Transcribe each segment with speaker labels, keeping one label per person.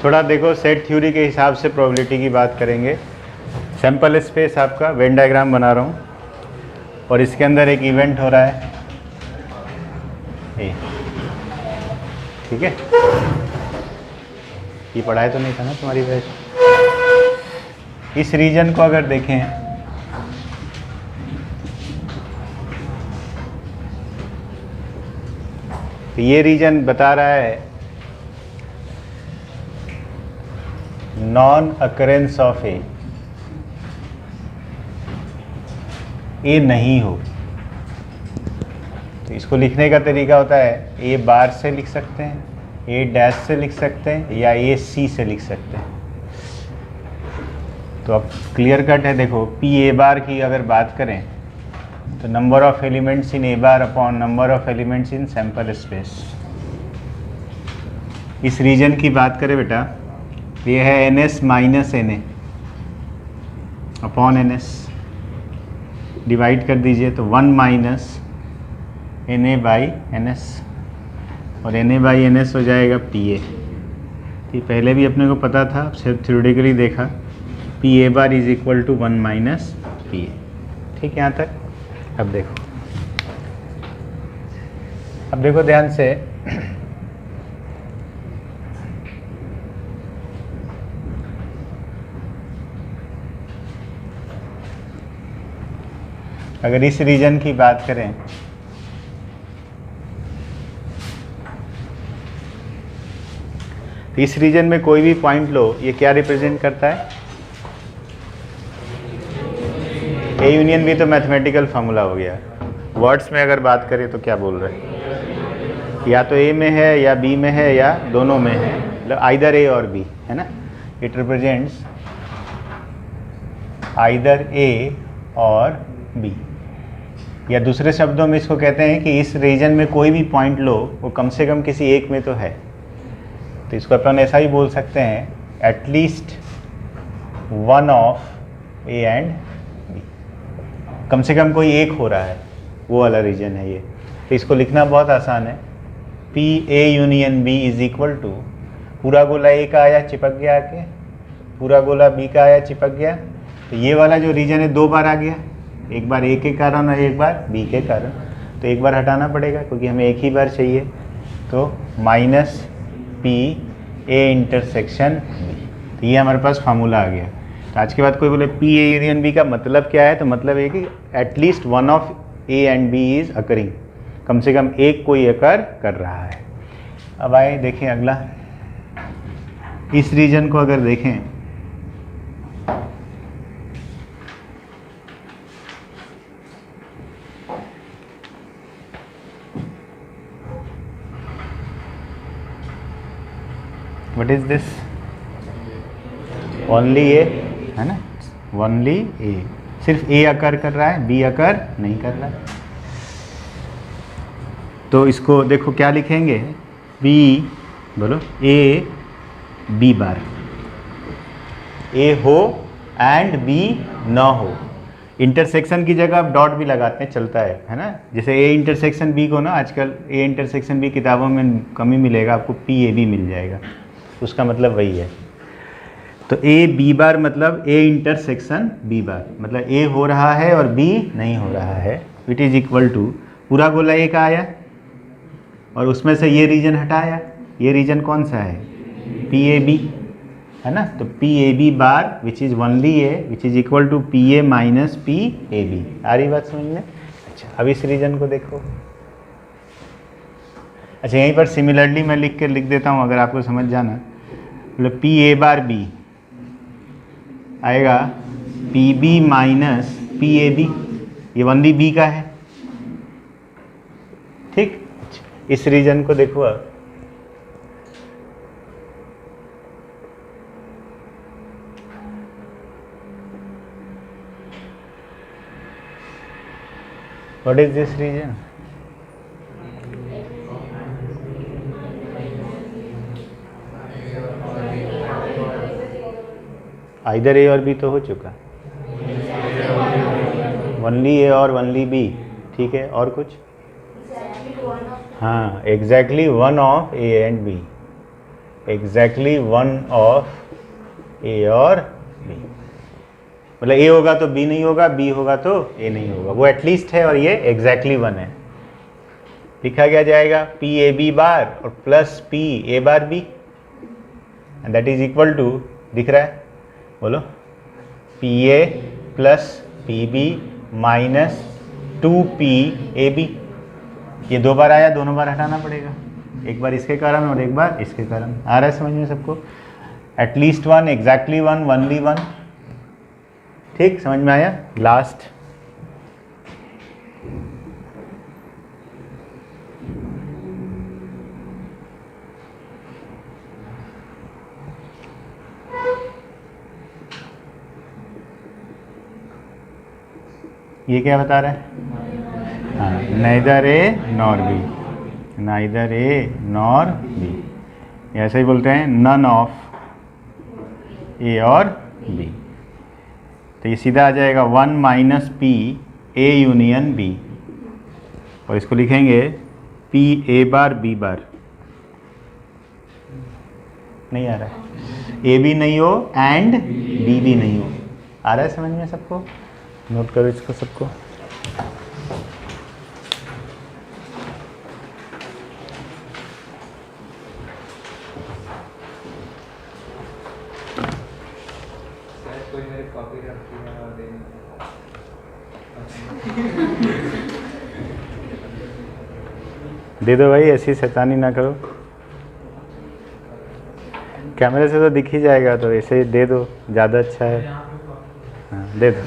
Speaker 1: थोड़ा देखो set theory के हिसाब से प्रोबेबिलिटी की बात करेंगे। सैंपल स्पेस आपका वेन डायग्राम बना रहा हूँ और इसके अंदर एक इवेंट हो रहा है ए, ठीक है। ये पढ़ाया तो नहीं था ना तुम्हारी बैच। इस रीजन को अगर देखें तो ये रीजन बता रहा है नॉन अकरेंस ऑफ ए नहीं हो। तो इसको लिखने का तरीका होता है ए बार से लिख सकते हैं, ए डैश से लिख सकते हैं, या ए सी से लिख सकते हैं। तो अब क्लियर कट है। देखो पी ए बार की अगर बात करें तो number of elements in A bar upon number of elements in sample space. इस रीजन की बात करें बेटा, ये है N S minus N A upon N S, divide कर दीजिए तो 1 minus N A by N S, और N A by N S हो जाएगा पी ए। ये पहले भी अपने को पता था, सिर्फ थ्योरेटिकली देखा, P A bar is equal to 1 minus P A. ठीक है यहाँ तक। अब देखो ध्यान से, अगर इस रीजन की बात करें तो इस रीजन में कोई भी पॉइंट लो, ये क्या रिप्रेजेंट करता है? ए यूनियन बी तो मैथमेटिकल फार्मूला हो गया। वर्ड्स में अगर बात करें तो क्या बोल रहे हैं? या तो ए में है या बी में है या दोनों में है, मतलब आइदर ए और बी, है ना। इट रिप्रेजेंट्स आइदर ए और बी, या दूसरे शब्दों में इसको कहते हैं कि इस रीजन में कोई भी पॉइंट लो वो कम से कम किसी एक में तो है। तो इसको अपन ऐसा ही बोल सकते हैं, at least one of A and B, कम से कम कोई एक हो रहा है, वो वाला रीजन है ये। तो इसको लिखना बहुत आसान है, P A union B is equal to, पूरा गोला ए का आया चिपक गया आके, पूरा गोला बी का आया चिपक गया, तो ये वाला जो रीजन है 2 बार आ गया, एक बार ए के कारण और एक बार बी के कारण। तो एक बार हटाना पड़ेगा क्योंकि हमें एक ही बार चाहिए, तो minus P A intersection B. तो ये हमारे पास फार्मूला आ गया। तो आज के बाद कोई बोले पी ए यूनियन बी का मतलब क्या है, तो मतलब है कि at least one of A and B is occurring, कम से कम एक कोई अकर कर रहा है। अब आए देखें अगला, इस रीजन को अगर देखें व्हाट इज दिस, ओनली ए, है ना, ओनली ए, सिर्फ ए अकर कर रहा है, बी अकर नहीं कर रहा है। तो इसको देखो क्या लिखेंगे, बी, बोलो ए बी बार, ए हो एंड बी ना हो। इंटरसेक्शन की जगह आप डॉट भी लगाते हैं, चलता है ना। जैसे ए इंटरसेक्शन बी को ना, आजकल ए इंटरसेक्शन बी किताबों में कम ही मिलेगा आपको, पी ए बी मिल जाएगा, उसका मतलब वही है। तो ए बी बार मतलब ए इंटरसेक्शन बी बार, मतलब ए हो रहा है और बी नहीं हो रहा है, विच इज इक्वल टू पूरा गोला ए का आया और उसमें से ये रीजन हटाया। ये रीजन कौन सा है? पी ए बी, है ना। तो P A B bar which is only A which is equal to P A minus P A B. आ रही बात समझ में? अच्छा, अब इस रीजन को देखो। अच्छा, यहीं पर सिमिलरली मैं लिख देता हूँ अगर आपको समझ जाना, मतलब पी ए बार बी आएगा P B minus P A B, ये ओनली बी का है, ठीक। इस रीजन को देखो अब, what is this region? Either A और बी तो हो चुका, ओनली ए और ओनली बी, ठीक है। और कुछ? हाँ, exactly one of A and B. Exactly one of A और बी। मतलब ए होगा तो बी नहीं होगा, बी होगा तो ए नहीं होगा, वो एटलीस्ट है और ये एग्जैक्टली वन है। लिखा क्या जाएगा पी ए बी बार और plus P A bar B, and that is equal to, दिख रहा है बोलो, P A plus P B minus 2p A B. ये दो बार आया, दोनों बार हटाना पड़ेगा, एक बार इसके कारण और एक बार इसके कारण। आ रहा है समझ में सबको? At least one, exactly one, only one. ठीक, समझ में आया? लास्ट ये क्या बता रहा है? हाँ, neither A nor be, neither A nor be. ऐसे ही बोलते हैं नन ऑफ ए और बी। तो ये सीधा आ जाएगा 1 minus P A union B, और इसको लिखेंगे P A bar B bar. नहीं आ रहा है? ए भी नहीं हो एंड बी भी नहीं हो। आ रहा है समझ में सबको? नोट करो इसको सबको।
Speaker 2: कोई मेरी कॉपी रखती है और
Speaker 1: दे दो भाई, ऐसी शैतानी ना करो। कैमरे से तो दिख ही जाएगा, तो ऐसे ही दे दो, ज़्यादा अच्छा है। हाँ, दे दो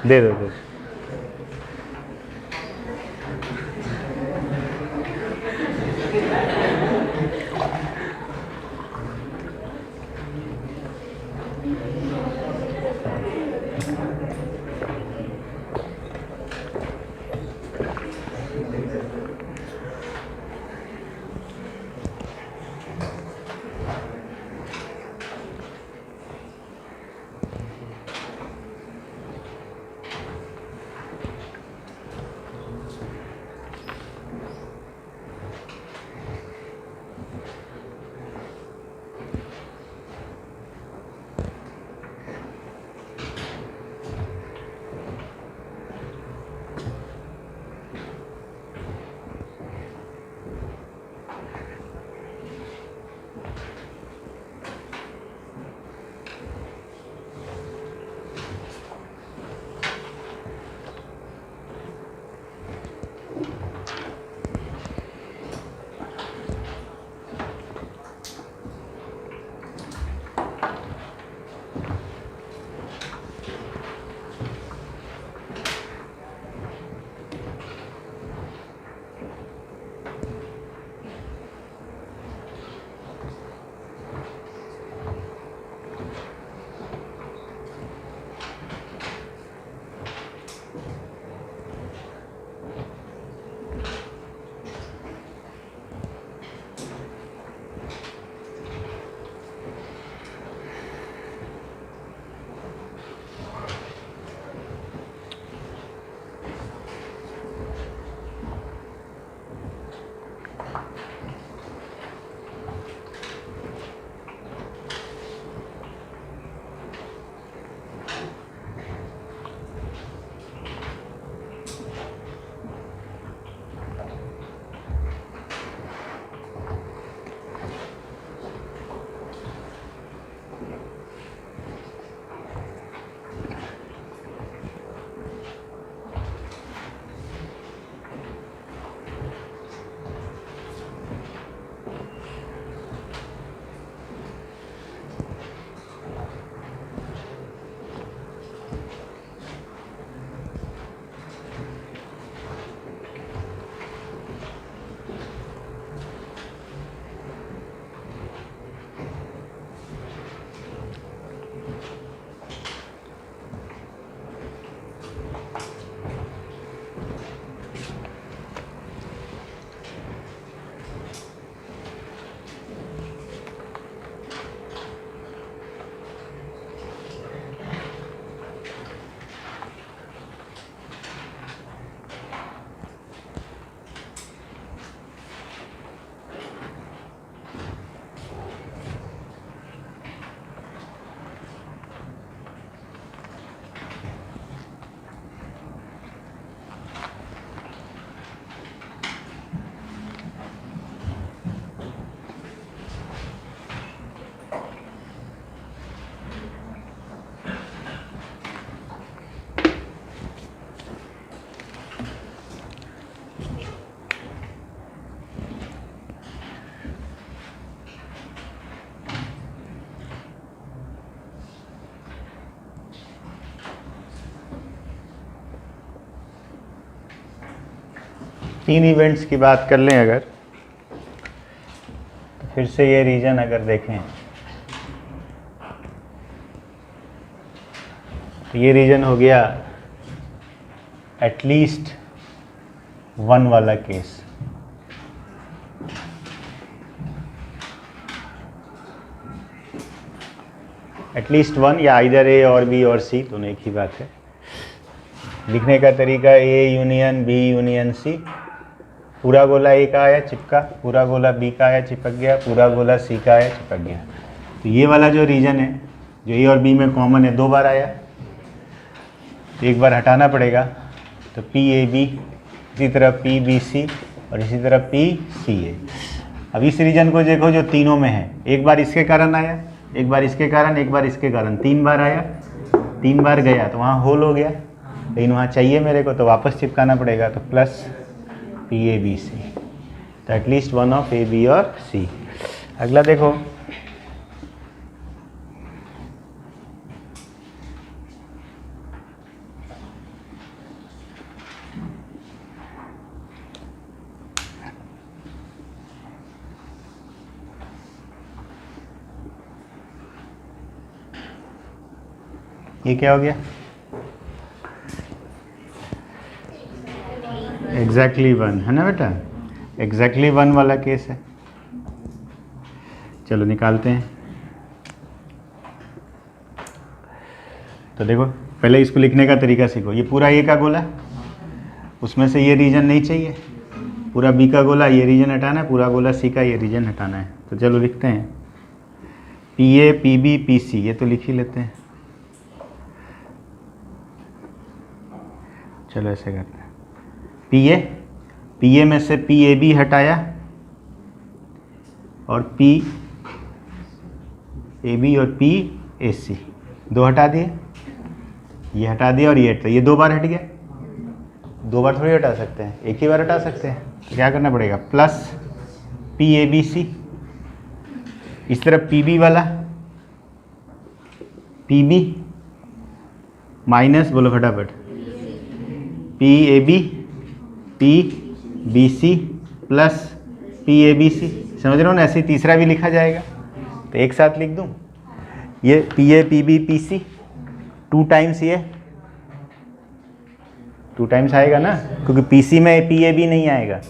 Speaker 1: दे दो दे दो। 3 इवेंट्स की बात कर लें अगर, तो फिर से ये रीजन अगर देखें तो ये रीजन हो गया एटलीस्ट 1 वाला केस। एटलीस्ट 1 या इधर ए और बी और सी दोनों एक ही बात है। लिखने का तरीका A union B union C, पूरा गोला ए का आया चिपका, पूरा गोला बी का आया चिपक गया, पूरा गोला सी का आया चिपक गया। तो ये वाला जो रीजन है जो ए और बी में कॉमन है 2 बार आया, तो एक बार हटाना पड़ेगा। तो पी ए बी, इसी तरह पी बी सी और इसी तरह पी सी ए। अब इस रीजन को देखो जो तीनों में है, एक बार इसके कारण आया, एक बार इसके कारण, एक बार इसके कारण, 3 बार आया, 3 बार गया, तो वहाँ होल हो गया। लेकिन वहाँ चाहिए मेरे को तो वापस चिपकाना पड़ेगा, तो plus P A B C, तो एटलीस्ट 1 ऑफ ए बी और सी। अगला देखो, ये क्या हो गया? एग्जैक्टली 1 है ना बेटा, एग्जैक्टली 1 वाला केस है। चलो निकालते हैं। तो देखो पहले इसको लिखने का तरीका सीखो। ये पूरा ए का गोला, उसमें से ये रीजन नहीं चाहिए, पूरा बी का गोला ये रीजन हटाना है, पूरा गोला सी का ये रीजन हटाना है। तो चलो लिखते हैं P A P B P C, ये तो लिख ही लेते हैं। चलो ऐसे करते हैं, पी ए में से पी ए बी हटाया और पी ए बी और पी ए सी 2 हटा दिए, ये हटा दिया और ये हटा, ये 2 बार हट गया। 2 बार थोड़ी हटा सकते हैं, एक ही बार हटा सकते हैं। तो क्या करना पड़ेगा, plus P A B C, इस तरफ पी बी वाला पी बी माइनस, बोलो फटाफट, P A B P B C plus P A B C. समझ रहे हो ना, ऐसे ही तीसरा भी लिखा जाएगा। तो एक साथ लिख दूं, ये P A P B P C 2 times, ये 2 टाइम्स आएगा ना, क्योंकि पी सी में पी ए बी नहीं आएगा,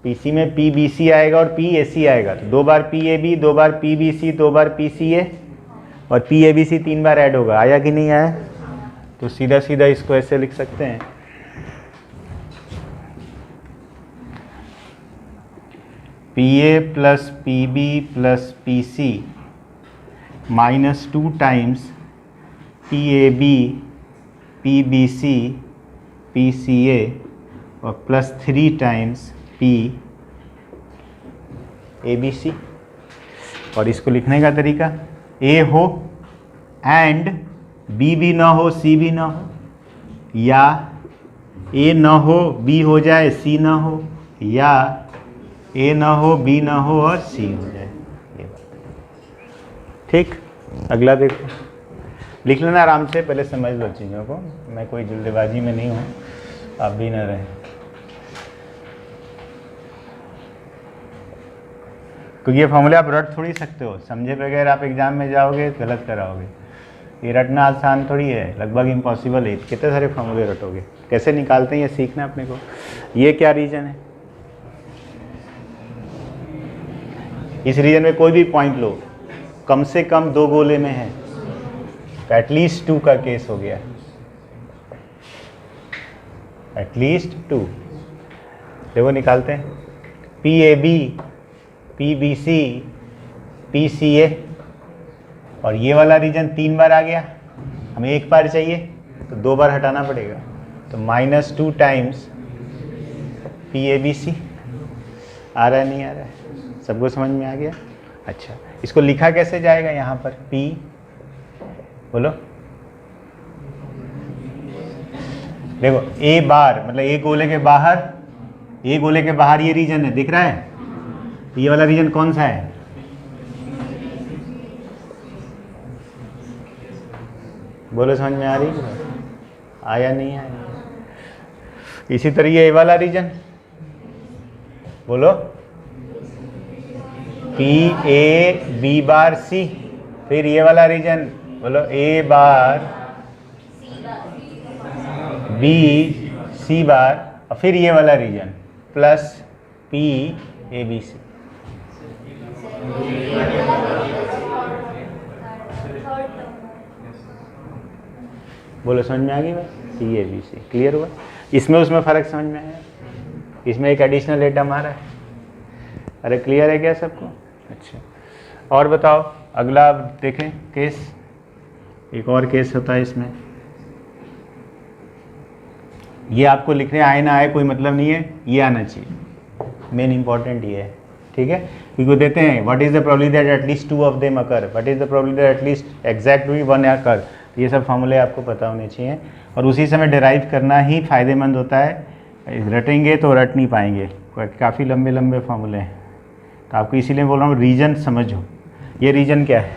Speaker 1: पी सी में पी बी सी आएगा और पी ए सी आएगा। तो 2 बार पी ए बी, 2 बार पी बी सी, 2 बार पी सी ए और पी ए बी सी 3 बार ऐड होगा। आया कि नहीं आया? तो सीधा सीधा इसको ऐसे लिख सकते हैं, P A plus P B plus P C minus 2 times P A B P B C P C A और plus 3 times P A B C. और इसको लिखने का तरीका, ए हो एंड बी भी ना हो सी भी ना हो, या ए ना हो बी हो जाए सी ना हो, या ए ना हो बी ना हो और सी हो जाए। ये बात ठीक। अगला देखो, लिख लेना आराम से, पहले समझ लो चीज़ों को, मैं कोई जल्दबाजी में नहीं हूँ, आप भी ना रहें। क्योंकि ये फॉर्मूले आप रट थोड़ी सकते हो, समझे बगैर आप एग्जाम में जाओगे गलत कराओगे। ये रटना आसान थोड़ी है, लगभग इम्पॉसिबल है। कितने सारे फॉर्मूले रटोगे, कैसे निकालते हैं ये सीखना अपने को। ये क्या रीजन है, इस रीजन में कोई भी पॉइंट लो, कम से कम 2 गोले में है, तो एटलीस्ट 2 का केस हो गया, एटलीस्ट 2। देखो निकालते हैं, P A B P B C P C A, और ये वाला रीजन 3 बार आ गया, हमें 1 बार चाहिए तो 2 बार हटाना पड़ेगा। तो minus 2 times P A B C. आ रहा है नहीं आ रहा है, सबको समझ में आ गया? अच्छा, इसको लिखा कैसे जाएगा यहाँ पर, P बोलो, देखो ए बार मतलब ए गोले के बाहर, ए गोले के बाहर ये रीजन है, दिख रहा है? ये वाला रीजन कौन सा है? बोलो समझ में आ रही है? आया नहीं आया? इसी तरह ये वाला रीजन बोलो, पी ए बी बार सी, फिर ये वाला रीजन बोलो ए बार बी सी बार, और फिर ये वाला region plus P A B C. बोलो समझ में आ गई बात? P A B C clear हुआ? इसमें उसमें फ़र्क समझ में आया? इसमें एक एडिशनल एटम आ रहा है। अरे क्लियर है क्या सबको? अच्छा, और बताओ अगला अब देखें केस। एक और केस होता है इसमें, ये आपको लिखने आए ना आए कोई मतलब नहीं है, ये आना चाहिए, मेन इंपॉर्टेंट ये है, ठीक है? क्योंकि वो देते हैं what is the probability that at least 2 of them occur, what is the probability that at least exactly 1 अकर। ये सब फार्मूले आपको पता होने चाहिए और उसी समय डिराइव करना ही फ़ायदेमंद होता है। रटेंगे तो रट नहीं पाएंगे, काफ़ी लंबे लंबे फार्मूले हैं, तो आपको इसीलिए बोल रहा हूँ रीजन समझो। ये रीजन क्या है?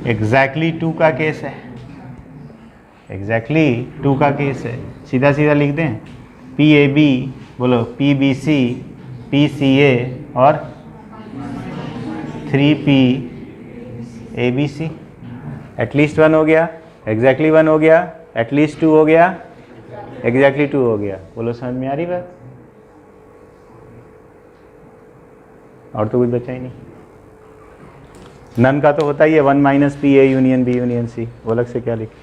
Speaker 1: एग्जैक्टली 2 का केस है, एग्जैक्टली 2 का केस है। सीधा सीधा लिख दें, पी ए बी, बोलो P B C, P C A और 3P ए बी सी। एटलीस्ट 1 हो गया, एग्जैक्टली 1 हो गया, एटलीस्ट 2 हो गया, एग्जैक्टली 2 हो गया। बोलो समझ में आ रही बात? और तो कुछ बचा ही नहीं। नन का तो होता ही है 1 minus P A union B union C, वो अलग से क्या लिखें?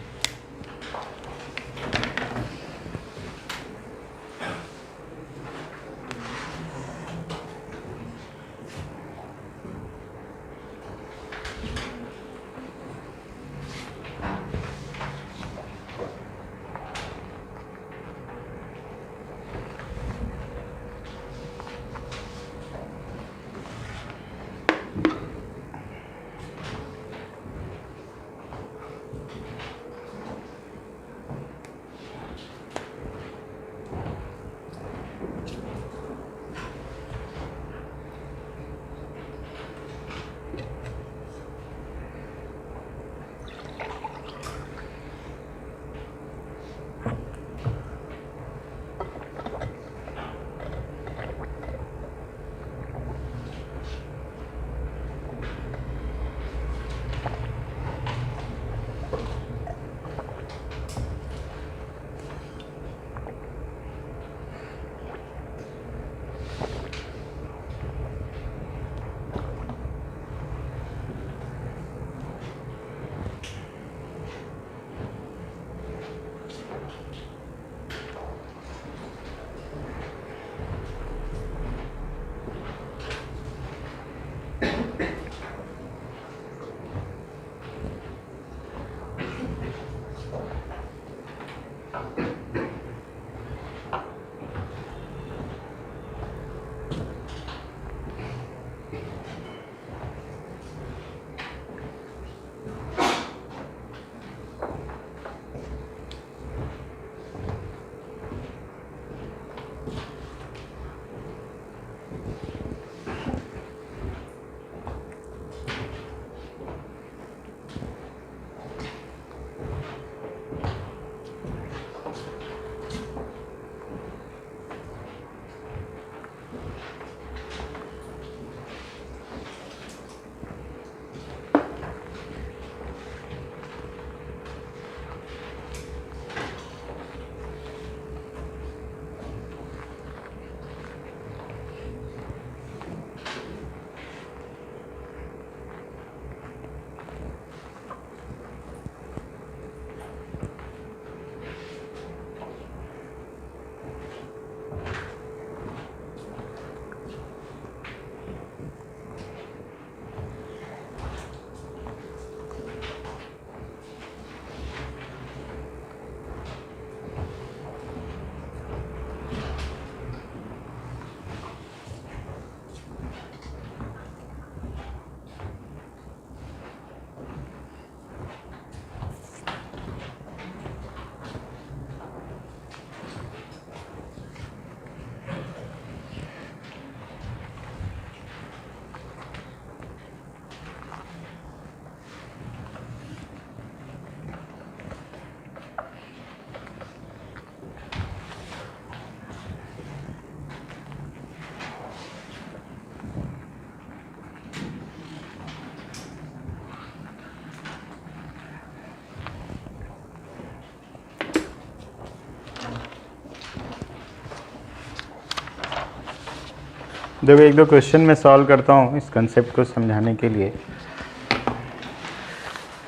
Speaker 1: देखो एक दो क्वेश्चन मैं सॉल्व करता हूँ इस कंसेप्ट को समझाने के लिए।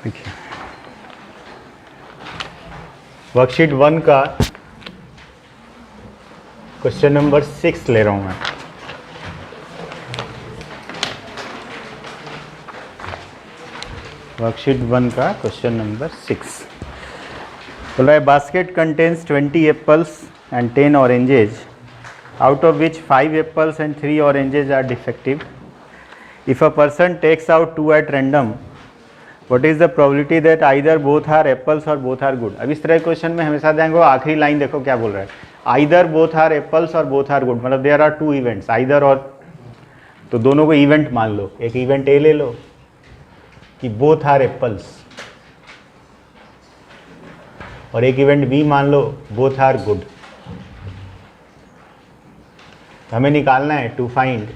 Speaker 1: देखिए वर्कशीट 1 का क्वेश्चन नंबर 6 ले रहा हूँ मैं। वर्कशीट 1 का क्वेश्चन नंबर 6 बोला है basket contains 20 apples and 10 oranges out of which 5 apples and 3 oranges are defective. If a person takes out 2 at random, what is the probability that either both are apples or both are good? अब इस तरह के question में हमेशा ध्यान दो, आखिरी line देखो क्या बोल रहा है, either both are apples और both are good, मतलब there are 2 events, either और, तो दोनों को इवेंट मान लो, एक इवेंट ए ले लो कि both are apples और एक इवेंट बी मान लो both are good। हमें निकालना है टू फाइंड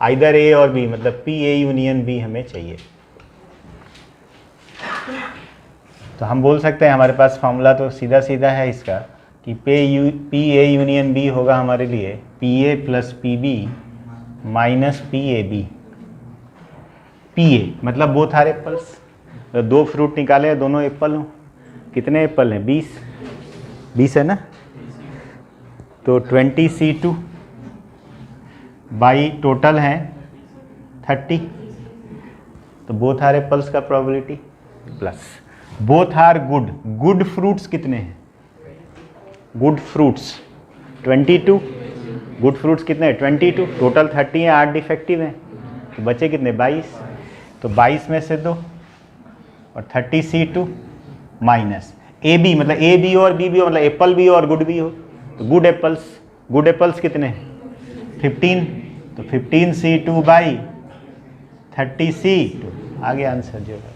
Speaker 1: आइदर ए और बी, मतलब पी ए यूनियन बी हमें चाहिए। तो हम बोल सकते हैं हमारे पास फॉर्मूला तो सीधा सीधा है इसका कि पी ए यूनियन बी होगा हमारे लिए P A plus P B minus P A B. P A मतलब बोथ आर एप्पल्स, तो 2 फ्रूट निकाले दोनों एप्पल हो, कितने एप्पल हैं 20 है ना, तो 20C2 बाई टोटल हैं 30, तो बोथ आर एप्पल्स का probability plus both are good. Good fruits कितने हैं, गुड फ्रूट्स 22, गुड फ्रूट्स कितने हैं 22, टोटल 30 हैं, 8 डिफेक्टिव हैं, तो बचे कितने 22, तो 22 में से 2 और 30C2 माइनस ए बी, मतलब ए बी और बी हो, मतलब एप्पल भी हो और गुड भी हो, तो गुड एप्पल्स कितने हैं 15, तो 15C2 बाई 30C2 आ गया आंसर जो है।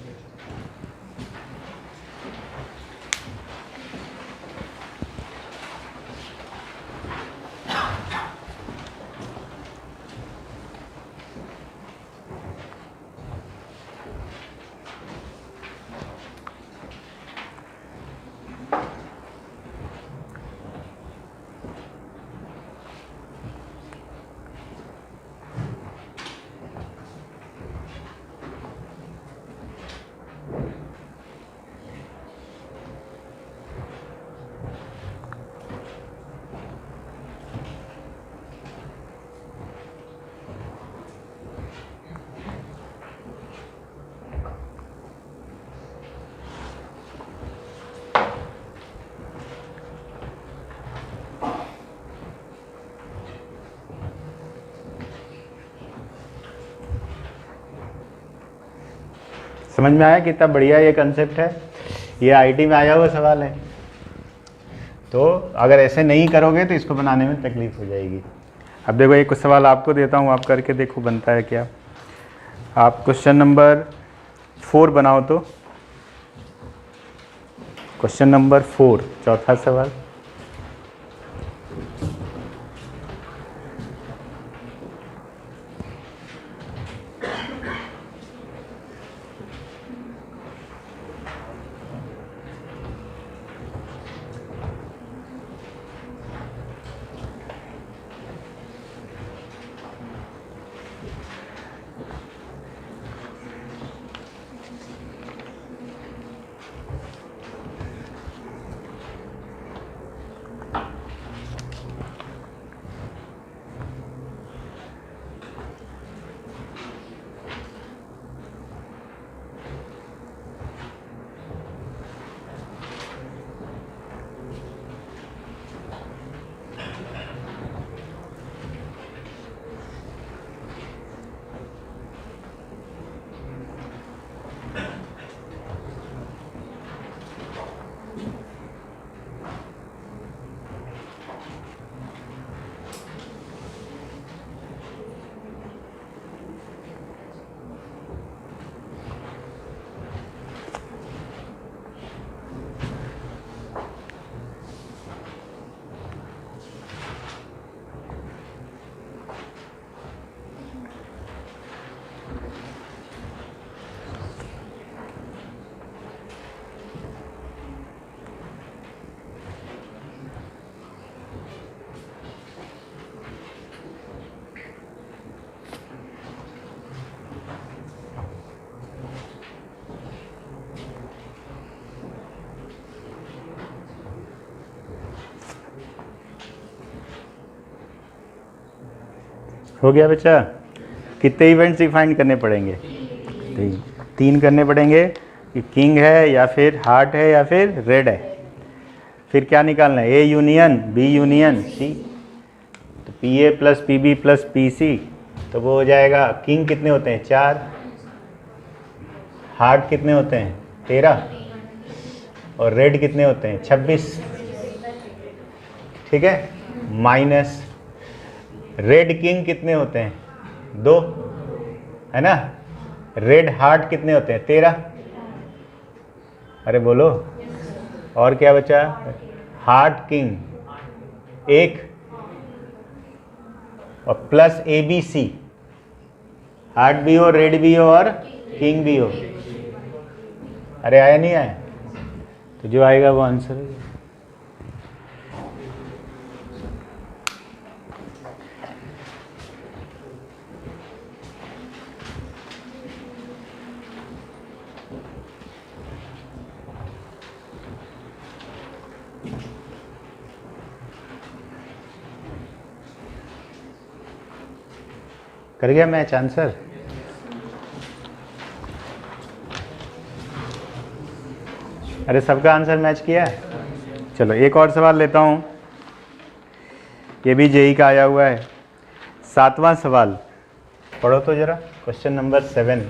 Speaker 1: समझ में आया कितना बढ़िया ये कंसेप्ट है, ये आईटी में आया हुआ सवाल है। तो अगर ऐसे नहीं करोगे तो इसको बनाने में तकलीफ हो जाएगी। अब देखो एक सवाल आपको देता हूँ, आप करके देखो बनता है क्या। आप क्वेश्चन नंबर 4 बनाओ, तो क्वेश्चन नंबर 4 चौथा सवाल। हो गया बच्चा? कितने इवेंट्स डिफाइन करने पड़ेंगे? 3 करने पड़ेंगे कि किंग है या फिर हार्ट है या फिर रेड है। फिर क्या निकालना है? A union B union C. तो P A plus P B plus P C, तो वो हो जाएगा किंग कितने होते हैं? 4। हार्ट कितने होते हैं? 13। और रेड कितने होते हैं? 26। ठीक है, माइनस रेड किंग कितने होते हैं? 2, है ना। रेड हार्ट कितने होते हैं? 13। अरे बोलो, और क्या बचा? हार्ट किंग 1 और plus A B C. Heart भी हो, रेड भी हो और किंग भी हो। अरे आया नहीं आया? तो जो आएगा वो आंसर है। कर गया मैच आंसर? अरे सबका आंसर मैच किया? चलो एक और सवाल लेता हूँ, ये भी जेई का आया हुआ है। 7वां सवाल पढ़ो तो जरा, क्वेश्चन नंबर 7।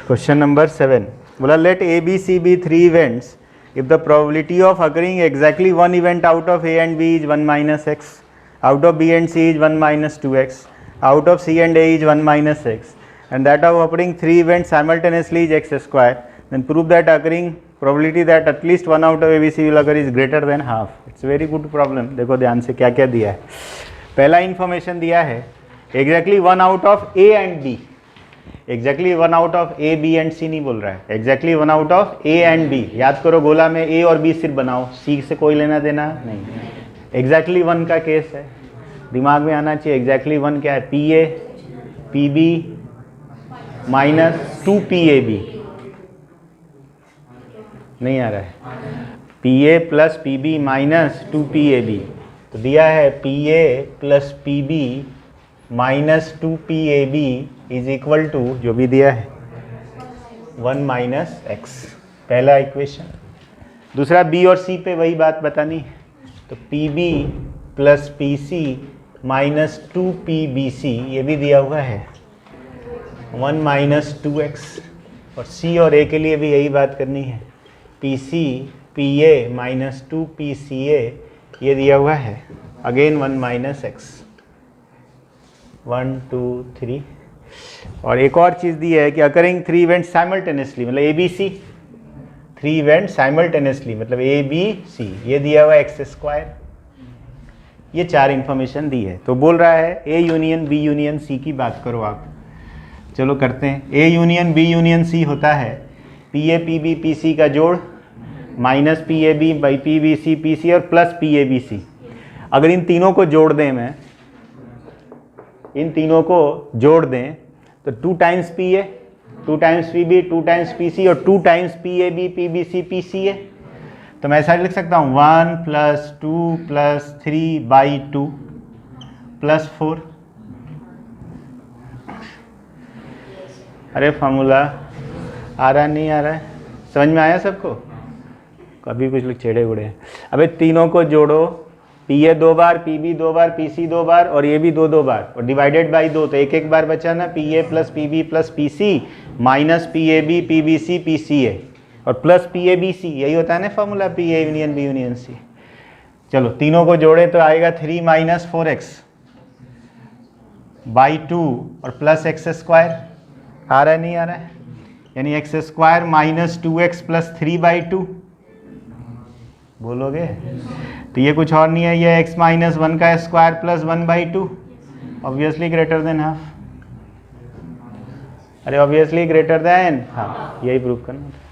Speaker 1: क्वेश्चन नंबर 7 बोला let A B C be 3 events if the probability of occurring exactly one event out of A and B is 1 minus x, out of B and C is 1 minus 2x, out of C and A is 1 minus x, and that of occurring 3 events simultaneously is x square, then prove that occurring probability that at least one out of ABC will occur is greater than half. It's a very good problem. देखो ध्यान से क्या क्या दिया है। पहला information दिया है exactly one out of A and B, exactly 1 out of A B and C नहीं बोल रहा है, exactly 1 out of A and B. याद करो गोला में ए और बी सिर्फ बनाओ, सी से कोई लेना देना नहीं। एग्जैक्टली 1 का केस है, दिमाग में आना चाहिए। एग्जैक्टली 1 क्या है? P A P B minus 2 P A B. नहीं आ रहा है? P A plus P B minus 2 P A B. तो दिया है P A plus P B minus 2 P A B is equal to जो भी दिया है 1 माइनस एक्स, पहला इक्वेशन। दूसरा बी और सी पे वही बात बतानी है, तो P B plus P C minus 2 P B सी, ये भी दिया हुआ है 1 माइनस 2 एक्स। और सी और ए के लिए भी यही बात करनी है, P C P A minus 2 P C A, ये दिया हुआ है अगेन 1 माइनस एक्स। 1 2 3। और एक और चीज़ दी है कि अकरिंग 3 इवेंट साइमल्टेनियसली, मतलब A B C 3 event simultaneously मतलब ए बी सी, ये दिया हुआ एक्स स्क्वायर। ये 4 इंफॉर्मेशन दी है। तो बोल रहा है A union B union C की बात करो आप। चलो करते हैं। A union B union C होता है P A P B P C का जोड़ minus P A B by P B C P C और plus P A B C. अगर इन तीनों को जोड़ दें, मैं इन तीनों को जोड़ दें तो 2 times P A 2 times P B 2 times P C और 2 times P A B P B C P C A. तो मैं ऐसा लिख सकता हूँ 1 प्लस 2 प्लस 3 बाई 2 प्लस 4। अरे फॉर्मूला आ रहा नहीं आ रहा है? समझ में आया सबको? कभी कुछ लोग छेड़े उड़े हैं। अबे तीनों को जोड़ो, पी ए 2 बार, पी बी 2 बार, पी सी 2 बार और ये भी 2 बार, और डिवाइडेड बाई 2, तो एक एक बार बचा ना। P A plus P B plus P C minus P A B P B C P C A और plus P A B C, यही होता है ना formula P A union B union C. चलो तीनों को जोड़े तो आएगा 3 माइनस 4x बाई 2 और प्लस एक्स स्क्वायर। आ रहा है नहीं आ रहा है? यानी x square minus 2x plus 3 by 2 बोलोगे? तो ये कुछ और नहीं है, ये x माइनस 1 का square plus 1 by 2, obviously greater than half. अरे ऑब्वियसली ग्रेटर देन हाफ, यही प्रूव करना था।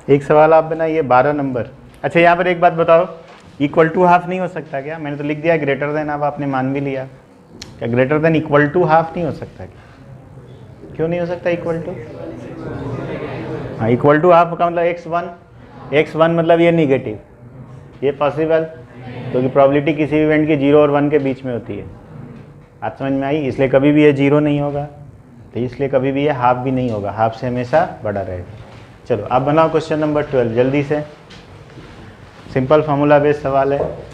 Speaker 1: एक सवाल आप बनाइए 12 नंबर। अच्छा यहाँ पर एक बात बताओ, इक्वल टू हाफ नहीं हो सकता क्या? मैंने तो लिख दिया ग्रेटर देन, अब आपने मान भी लिया। क्या greater than equal to half नहीं हो सकता क्या? क्यों नहीं हो सकता इक्वल टू? हाँ, इक्वल टू हाफ का मतलब x1 मतलब ये निगेटिव, ये पॉसिबल, क्योंकि प्रोबेबिलिटी किसी भी इवेंट की 0 और 1 के बीच में होती है। बात समझ में आई? इसलिए कभी भी ये 0 नहीं होगा, तो इसलिए कभी भी ये हाफ भी नहीं होगा, हाफ से हमेशा बड़ा रहेगा। चलो आप बनाओ क्वेश्चन नंबर 12 जल्दी से, सिंपल फार्मूला बेस्ड सवाल है।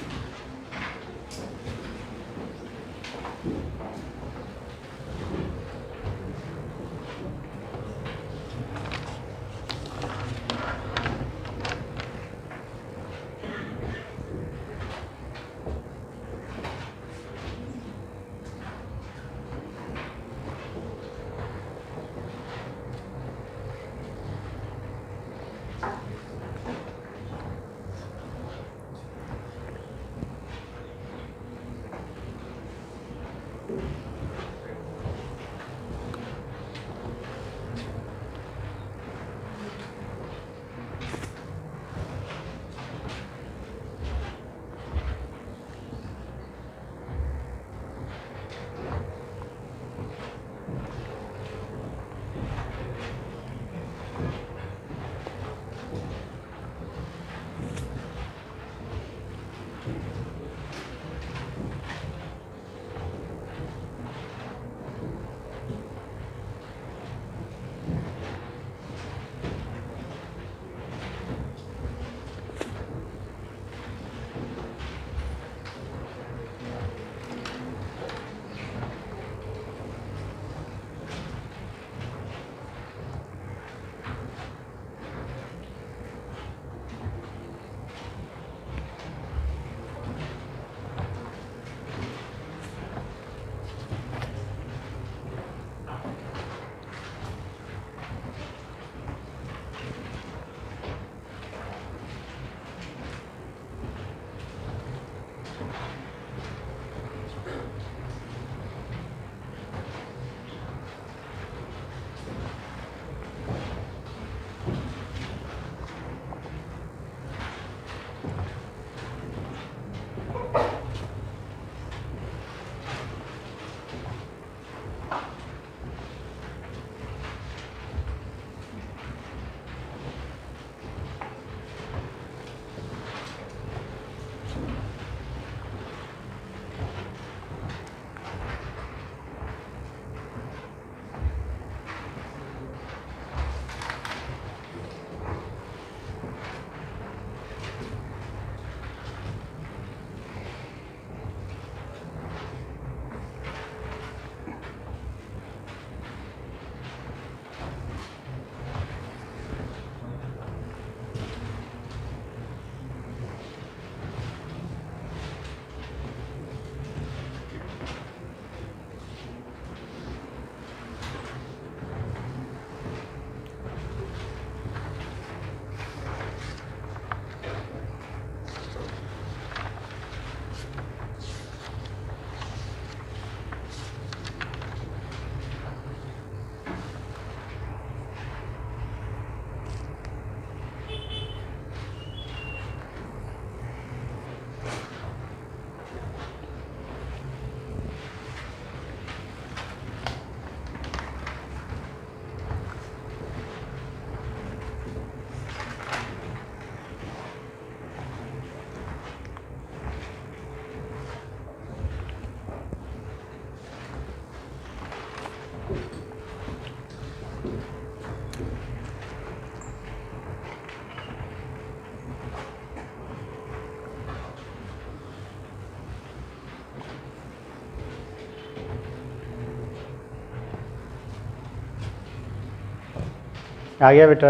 Speaker 1: आ गया बेटा?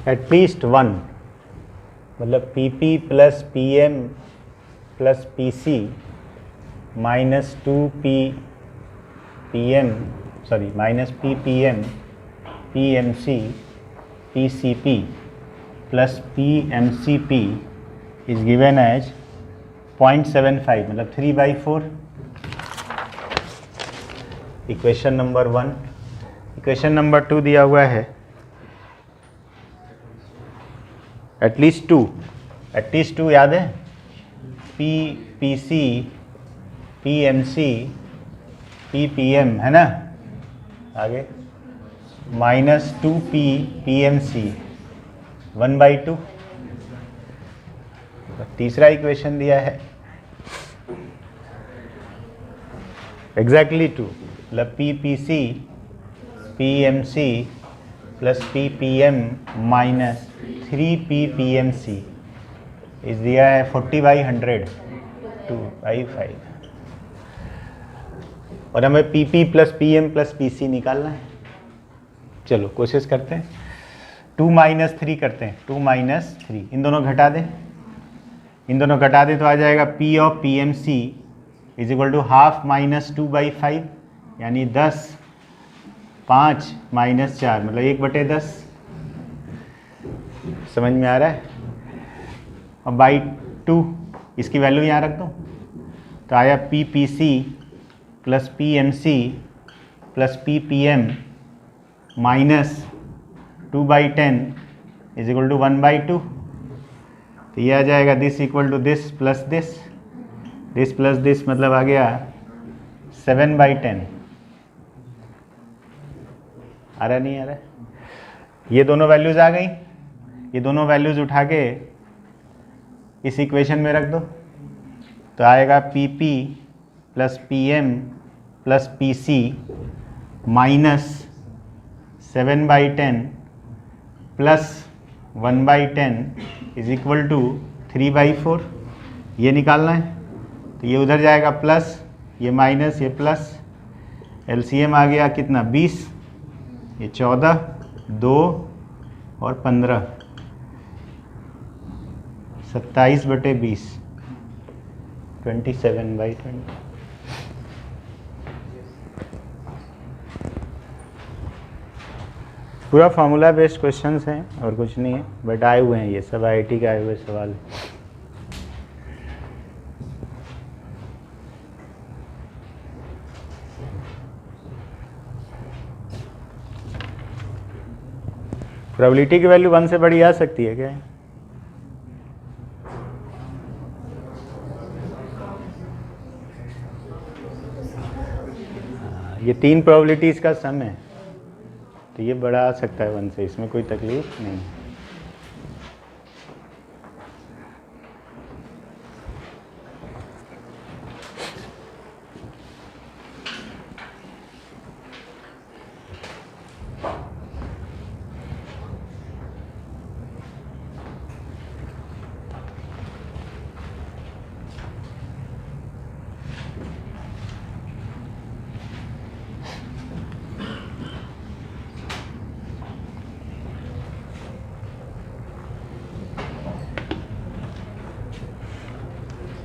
Speaker 1: एटलीस्ट वन, मतलब PP plus PM plus PC -2 PM sorry, minus PPM, PMC, PCP plus PMCP is given as 0.75 मतलब 3/4. Equation number 1. इक्वेशन नंबर 2 दिया हुआ है एटलीस्ट टू याद है, PPC, PMC, PPM है ना, आगे माइनस 2P PMC 1/2. तीसरा इक्वेशन दिया है एग्जैक्टली 2 मतलब PPC, PMC plus PPM minus 3PPMC इस दिया है 40/100 2/5. और हमें PP plus PM plus PC निकालना है. चलो कोशिश करते हैं. 2 - 3 करते हैं. 2 - 3 इन दोनों घटा दें. तो आ जाएगा P of PMC is equal to half minus 2/5 यानी 10. 5 - 4 मतलब 1/10. समझ में आ रहा है. और बाई 2 इसकी वैल्यू यहाँ रख दो तो आया PPC plus PMC plus PPM minus 2/10 is equal to 1/2. तो ये आ जाएगा this equal to this plus this मतलब आ गया 7/10. आ रहा नहीं आ रहा. ये दोनों वैल्यूज़ आ गई. ये दोनों वैल्यूज़ उठा के इस इक्वेशन में रख दो तो आएगा PP plus PM plus PC minus 7/10 plus 1/10 is equal to 3/4. ये निकालना है तो ये उधर जाएगा प्लस, ये माइनस, ये प्लस. LCM आ गया कितना 20, ये 14, 2 और 15 27/20 27/20. पूरा फार्मूला बेस्ड क्वेश्चंस हैं और कुछ नहीं है, बट आए हुए हैं ये सब IIT के आए हुए सवाल. प्रोबेबिलिटी की वैल्यू 1 से बड़ी आ सकती है क्या? ये 3 प्रोबेबिलिटीज़ का सम है तो ये बड़ा आ सकता है 1 से, इसमें कोई तकलीफ नहीं.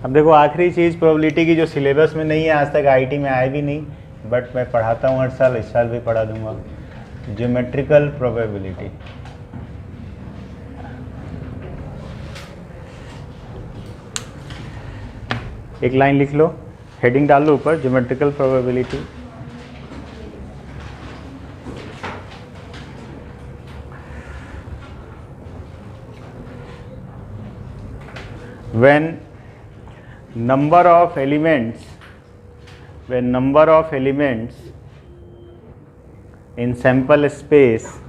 Speaker 1: अब देखो आखिरी चीज़ प्रोबेबिलिटी की जो सिलेबस में नहीं है, आज तक IIT में आए भी नहीं, बट मैं पढ़ाता हूँ हर साल, इस साल भी पढ़ा दूंगा. Geometrical probability. एक लाइन लिख लो, हेडिंग डाल लो ऊपर, geometrical probability. when number of elements in sample space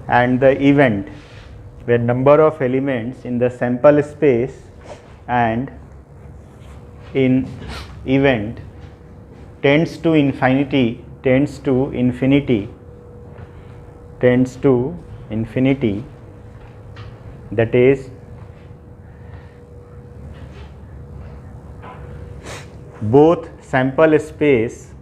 Speaker 1: and the event, when number of elements in the sample space and in event tends to infinity, that is both sample space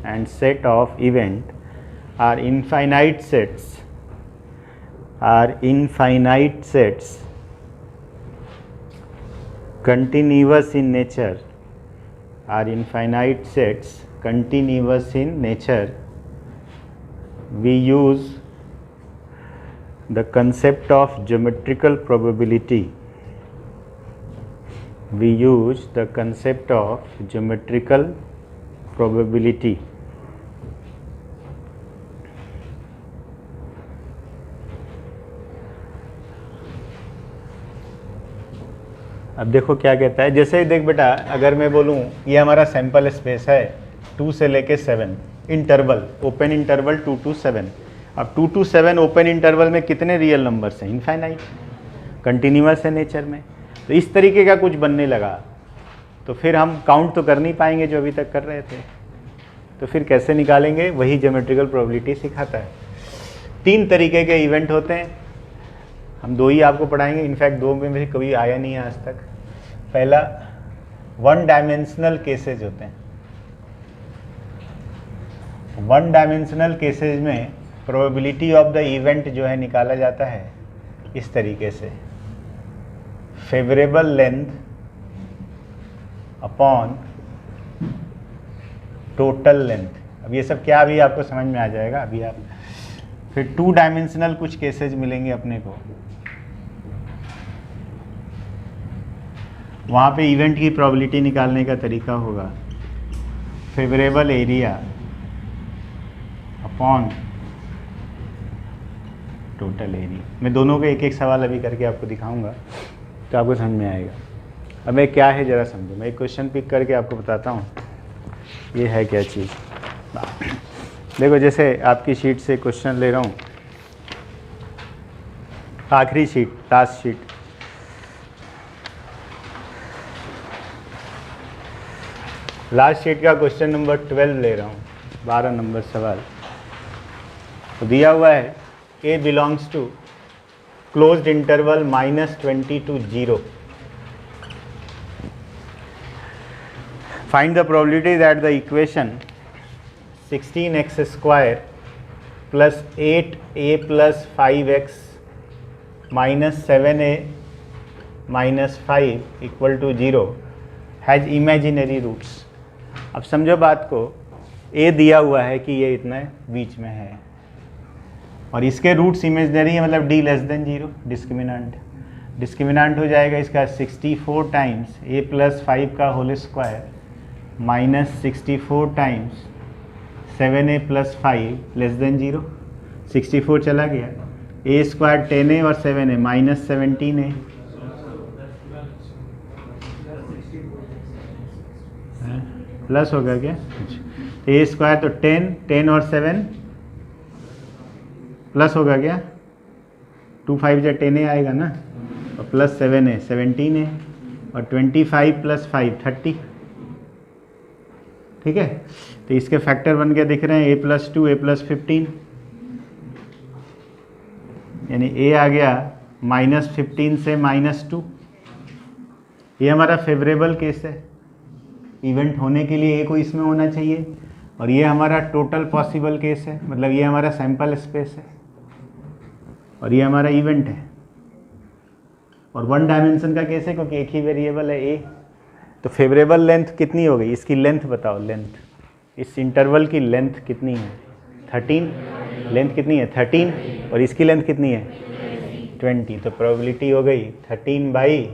Speaker 1: and set of event, are infinite sets continuous in nature, we use the concept of geometrical probability. अब देखो क्या कहता है, जैसे ही देख बेटा, अगर मैं बोलूँ ये हमारा सैंपल स्पेस है 2 से लेके 7, इंटरवल, ओपन इंटरवल 2 to 7। अब 2 to 7 ओपन इंटरवल में कितने रियल नंबर्स हैं? इनफाइनाइट, कंटिन्यूअस है नेचर में। तो इस तरीके का कुछ बनने लगा तो फिर हम काउंट तो कर नहीं पाएंगे जो अभी तक कर रहे थे, तो फिर कैसे निकालेंगे? वही ज्योमेट्रिकल प्रोबेबिलिटी सिखाता है। 3 तरीके के इवेंट होते हैं, हम 2 ही आपको पढ़ाएंगे, इनफैक्ट 2 में भी कभी आया नहीं है आज तक। पहला 1 डायमेंशनल केसेज होते हैं। 1 डायमेंशनल केसेज में प्रोबेबिलिटी ऑफ द इवेंट जो है निकाला जाता है इस तरीके से, favourable length upon total length. अब ये सब क्या अभी आपको समझ में आ जाएगा अभी आप। फिर 2 डायमेंशनल कुछ केसेज मिलेंगे अपने को, वहाँ पे इवेंट की प्रोबेबिलिटी निकालने का तरीका होगा favourable area upon total area. मैं दोनों के एक एक सवाल अभी करके आपको दिखाऊंगा तो आपको समझ में आएगा। अब मैं क्या है ज़रा समझो, मैं एक क्वेश्चन पिक करके आपको बताता हूँ ये है क्या चीज़। देखो जैसे आपकी शीट से क्वेश्चन ले रहा हूँ, आखिरी sheet, last sheet, last sheet का क्वेश्चन नंबर 12 ले रहा हूँ, 12 नंबर सवाल। तो दिया हुआ है A belongs to closed interval -20 to 0. Find the probability that the equation 16x square plus 8a plus 5x minus 7a minus 5 equal to 0 has imaginary roots. अब समझो बात को, A दिया हुआ है कि ये इतना बीच में है और इसके रूट्स इमेजनरी है, मतलब d लेस देन 0, डिस्क्रिमिनेंट हो जाएगा इसका 64 टाइम्स a प्लस 5 का whole square minus 64 times 7a plus 5 less than 0। 64 चला गया, a स्क्वायर 10a और 7a माइनस 17a, प्लस होगा क्या? तो a स्क्वायर तो 10 और 7 प्लस होगा क्या? 2 5 जा 10a आएगा ना, और प्लस 7a 17a और 25 प्लस 5 30। ठीक है, तो इसके फैक्टर बन के दिख रहे हैं a प्लस 2 a प्लस 15, यानी a आ गया -15 से -2। ये हमारा फेवरेबल केस है, इवेंट होने के लिए a को इसमें होना चाहिए, और ये हमारा टोटल पॉसिबल केस है, मतलब ये हमारा सैंपल स्पेस है और ये हमारा इवेंट है। और 1 डायमेंशन का केस है क्योंकि एक ही वेरिएबल है a। तो फेवरेबल लेंथ कितनी हो गई? इसकी लेंथ बताओ, लेंथ, इस इंटरवल की लेंथ कितनी है? 13। लेंथ कितनी है? 13, और इसकी लेंथ कितनी है? 20। तो प्रोबेबिलिटी हो गई 13/।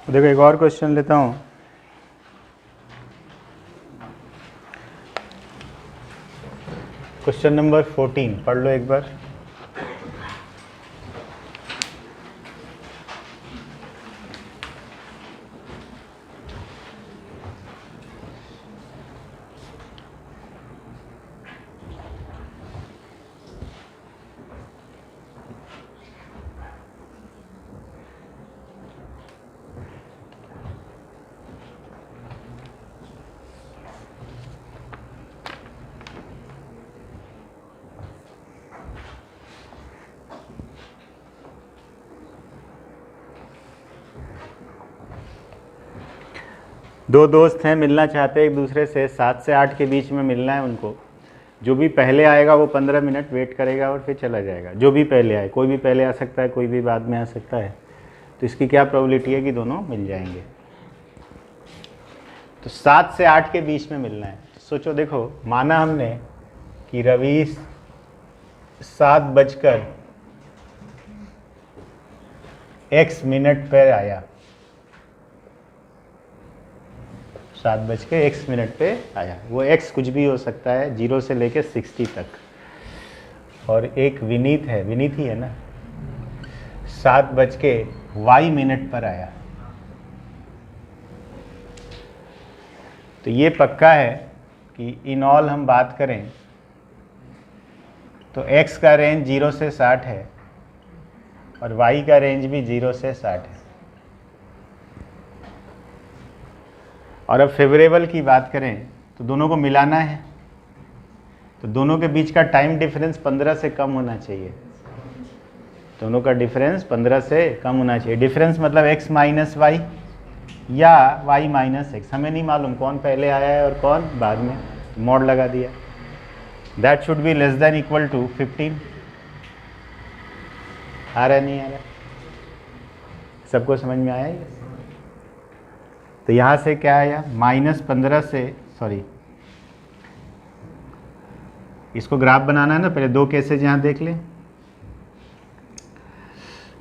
Speaker 1: देखो एक और क्वेश्चन लेता हूँ। क्वेश्चन नंबर 14 पढ़ लो एक बार। दो दोस्त हैं, मिलना चाहते हैं एक दूसरे से, 7 से 8 के बीच में मिलना है उनको। जो भी पहले आएगा वो 15 मिनट वेट करेगा और फिर चला जाएगा। जो भी पहले आए, कोई भी पहले आ सकता है, कोई भी बाद में आ सकता है। तो इसकी क्या प्रोबेबिलिटी है कि दोनों मिल जाएंगे। तो 7 से 8 के बीच में मिलना है। तो सोचो, देखो माना हमने कि रवि 7:x पर आया, 7:x पे आया। वो x कुछ भी हो सकता है, 0 से लेके 60 तक। और एक विनीत है, विनीत ही है ना, 7:y पर आया। तो ये पक्का है कि इन ऑल हम बात करें तो x का रेंज 0 से 60 है और y का रेंज भी 0 से 60 है। और अब फेवरेबल की बात करें तो दोनों को मिलाना है, तो दोनों के बीच का टाइम डिफरेंस 15 से कम होना चाहिए। दोनों का डिफरेंस 15 से कम होना चाहिए। डिफरेंस मतलब x माइनस वाई या y माइनस एक्स, हमें नहीं मालूम कौन पहले आया है और कौन बाद में, मॉड लगा दिया। That should be less than equal to 15। आ रहा नहीं आ रहा? सबको समझ में आया ये? तो यहाँ से क्या आया, -15 से, सॉरी इसको ग्राफ बनाना है ना, पहले दो केसेज यहाँ देख लें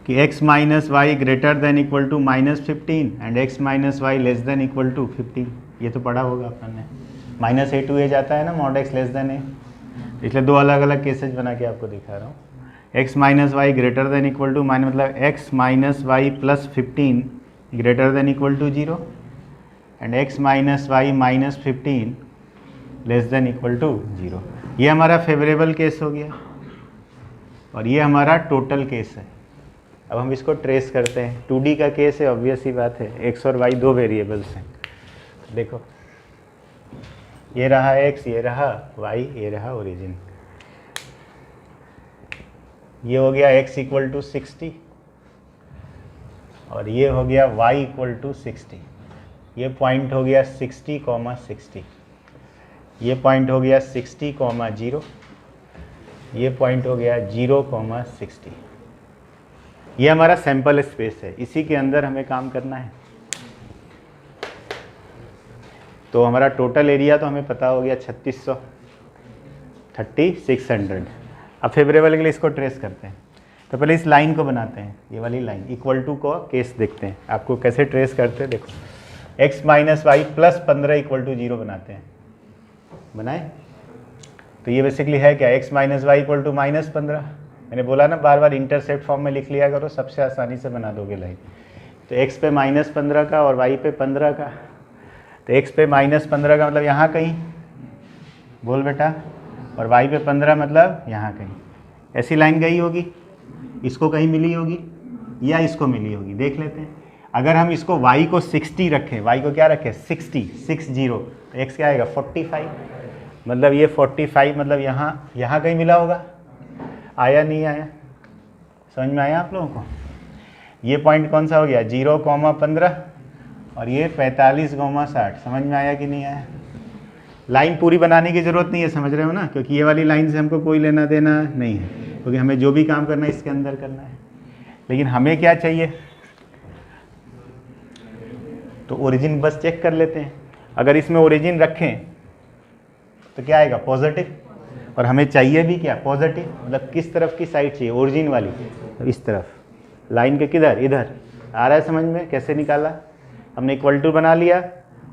Speaker 1: कि x minus Y greater than equal to -15 and x minus Y less than equal to 15। ये तो पढ़ा होगा अपन ने, -a to a जाता है ना mod x less than a। इसलिए दो अलग अलग केसेज बना के आपको दिखा रहा हूँ। x minus Y greater than equal to मतलब x minus Y plus 15 greater than equal to 0 and x minus Y minus 15 less than equal to 0। ये हमारा फेवरेबल केस हो गया और ये हमारा टोटल केस है। अब हम इसको ट्रेस करते हैं। 2D का केस है, ऑब्वियस ही बात है, x और y दो वेरिएबल्स हैं। देखो ये रहा x, ये रहा y, ये रहा ओरिजिन। ये हो गया x इक्वल टू 60 और ये हो गया y इक्वल टू 60। ये पॉइंट हो गया 60, 60। ये पॉइंट हो गया 60, 0। ये पॉइंट हो गया 0, 60। ये हमारा सैंपल स्पेस है, इसी के अंदर हमें काम करना है। तो हमारा टोटल एरिया तो हमें पता हो गया 3600, 3600। अब फेवरेबल के लिए इसको ट्रेस करते हैं। तो पहले इस लाइन को बनाते हैं, ये वाली लाइन इक्वल टू को केस देखते हैं आपको कैसे ट्रेस करते हैं। देखो x minus Y plus 15 equal to 0 बनाते हैं, बनाए। तो ये बेसिकली है क्या, x minus Y equal to -15। मैंने बोला ना बार बार इंटरसेप्ट फॉर्म में लिख लिया करो, सबसे आसानी से बना दोगे लाइन। तो x पे -15 का और y पे 15 का। तो x पे -15 का मतलब यहाँ कहीं, बोल बेटा, और y पे 15 मतलब यहाँ कहीं। ऐसी लाइन गई होगी, इसको कहीं मिली होगी या इसको मिली होगी, देख लेते हैं। अगर हम इसको y को 60 रखें, y को क्या रखें 60, तो x क्या आएगा 45। मतलब ये 45 मतलब यहाँ कहीं मिला होगा। आया नहीं आया, समझ में आया आप लोगों को? ये पॉइंट कौन सा हो गया 0, 15 और ये 45, 60। समझ में आया कि नहीं आया? लाइन पूरी बनाने की ज़रूरत नहीं है, समझ रहे हो ना, क्योंकि ये वाली लाइन से हमको कोई लेना देना नहीं है, क्योंकि हमें जो भी काम करना है इसके अंदर करना है। लेकिन हमें क्या चाहिए, तो ओरिजिन बस चेक कर लेते हैं। अगर इसमें ओरिजिन रखें तो क्या आएगा पॉजिटिव, और हमें चाहिए भी क्या पॉजिटिव। मतलब किस तरफ की साइड चाहिए, ओरिजिन वाली, तो इस तरफ। लाइन के किधर, इधर। आ रहा है समझ में कैसे निकाला? हमने इक्वल टू बना लिया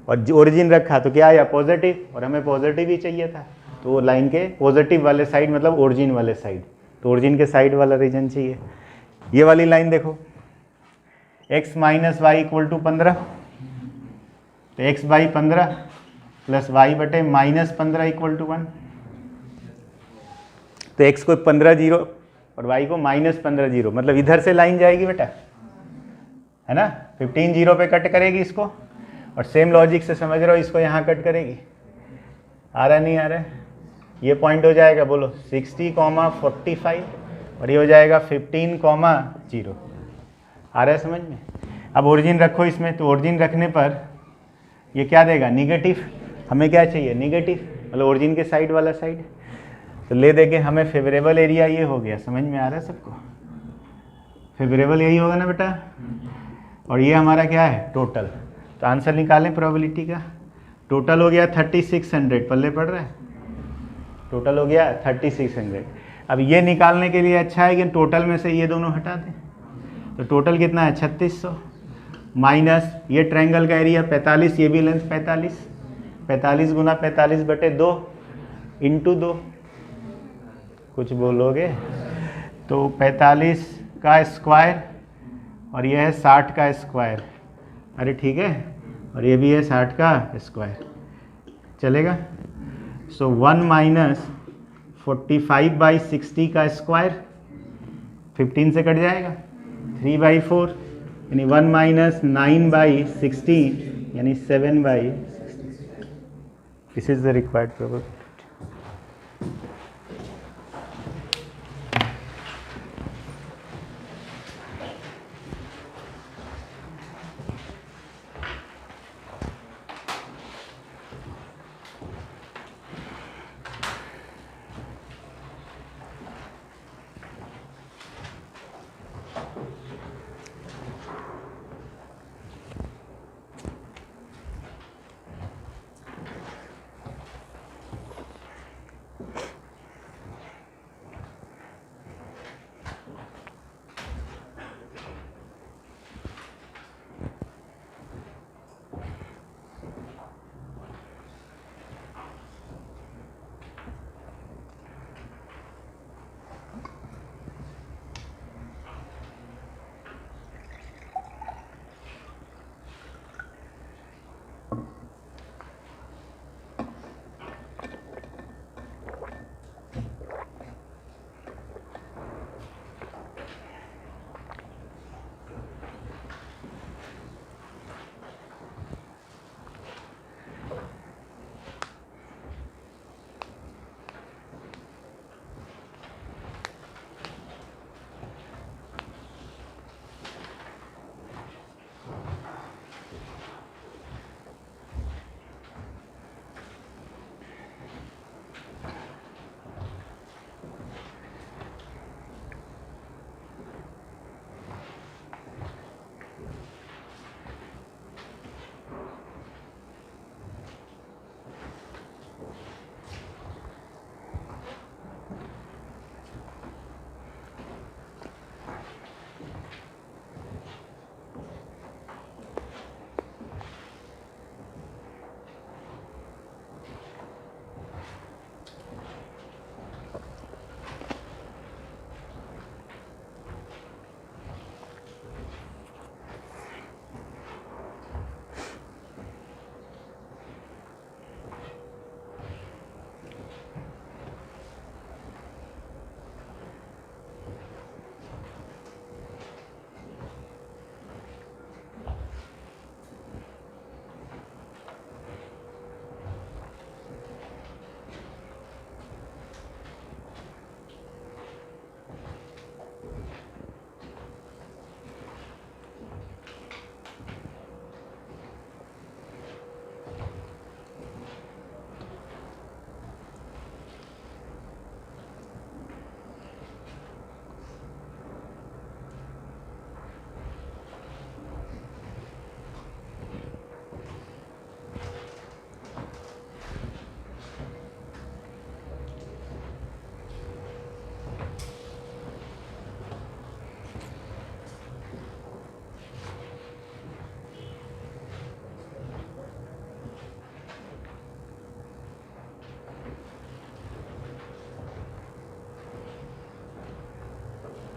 Speaker 1: और ओरिजिन रखा तो क्या आया पॉजिटिव, और हमें पॉजिटिव ही चाहिए था, तो वो लाइन के पॉजिटिव वाले साइड मतलब ओरिजिन वाले साइड, तो ओरिजिन के साइड वाला रीजन चाहिए। ये वाली लाइन देखो x minus Y equal to 15, तो x बाई 15 प्लस वाई बटे माइनस 15 इक्वल टू 1, तो x को 15 जीरो और y को माइनस 15 जीरो, मतलब इधर से लाइन जाएगी बेटा, है ना, 15 जीरो पे कट करेगी इसको, और सेम लॉजिक से समझ रहे हो इसको यहाँ कट करेगी। आ रहा नहीं आ रहा है? ये पॉइंट हो जाएगा बोलो 60,45 और ये हो जाएगा 15,0। आ रहा है समझ में? अब ओरिजिन रखो इसमें, तो ओरिजिन रखने पर ये क्या देगा निगेटिव, हमें क्या चाहिए निगेटिव, मतलब ओरिजिन के साइड वाला साइड, तो ले देंगे हमें फेवरेबल एरिया ये हो गया। समझ में आ रहा है सबको? फेवरेबल यही होगा ना बेटा, और ये हमारा क्या है टोटल, तो आंसर निकालें प्रोबेबिलिटी का। टोटल हो गया 3600, पल्ले पड़ रहा है, टोटल हो गया 3600। अब ये निकालने के लिए अच्छा है कि टोटल में से ये दोनों हटा दें, तो टोटल कितना है 3600 माइनस ये ट्रायंगल का एरिया 45, ये भी लेंथ 45, 45 गुना 45 बटे 2 इंटू 2, कुछ बोलोगे, तो 45 का स्क्वायर और ये है 60 का स्क्वायर, अरे ठीक है, और ये भी है 60 का स्क्वायर, चलेगा। सो 1 माइनस 45/60 का स्क्वायर 15 से कट जाएगा, 3/4 यानी 1 माइनस 9/16 यानी 7/16। This is the required probability.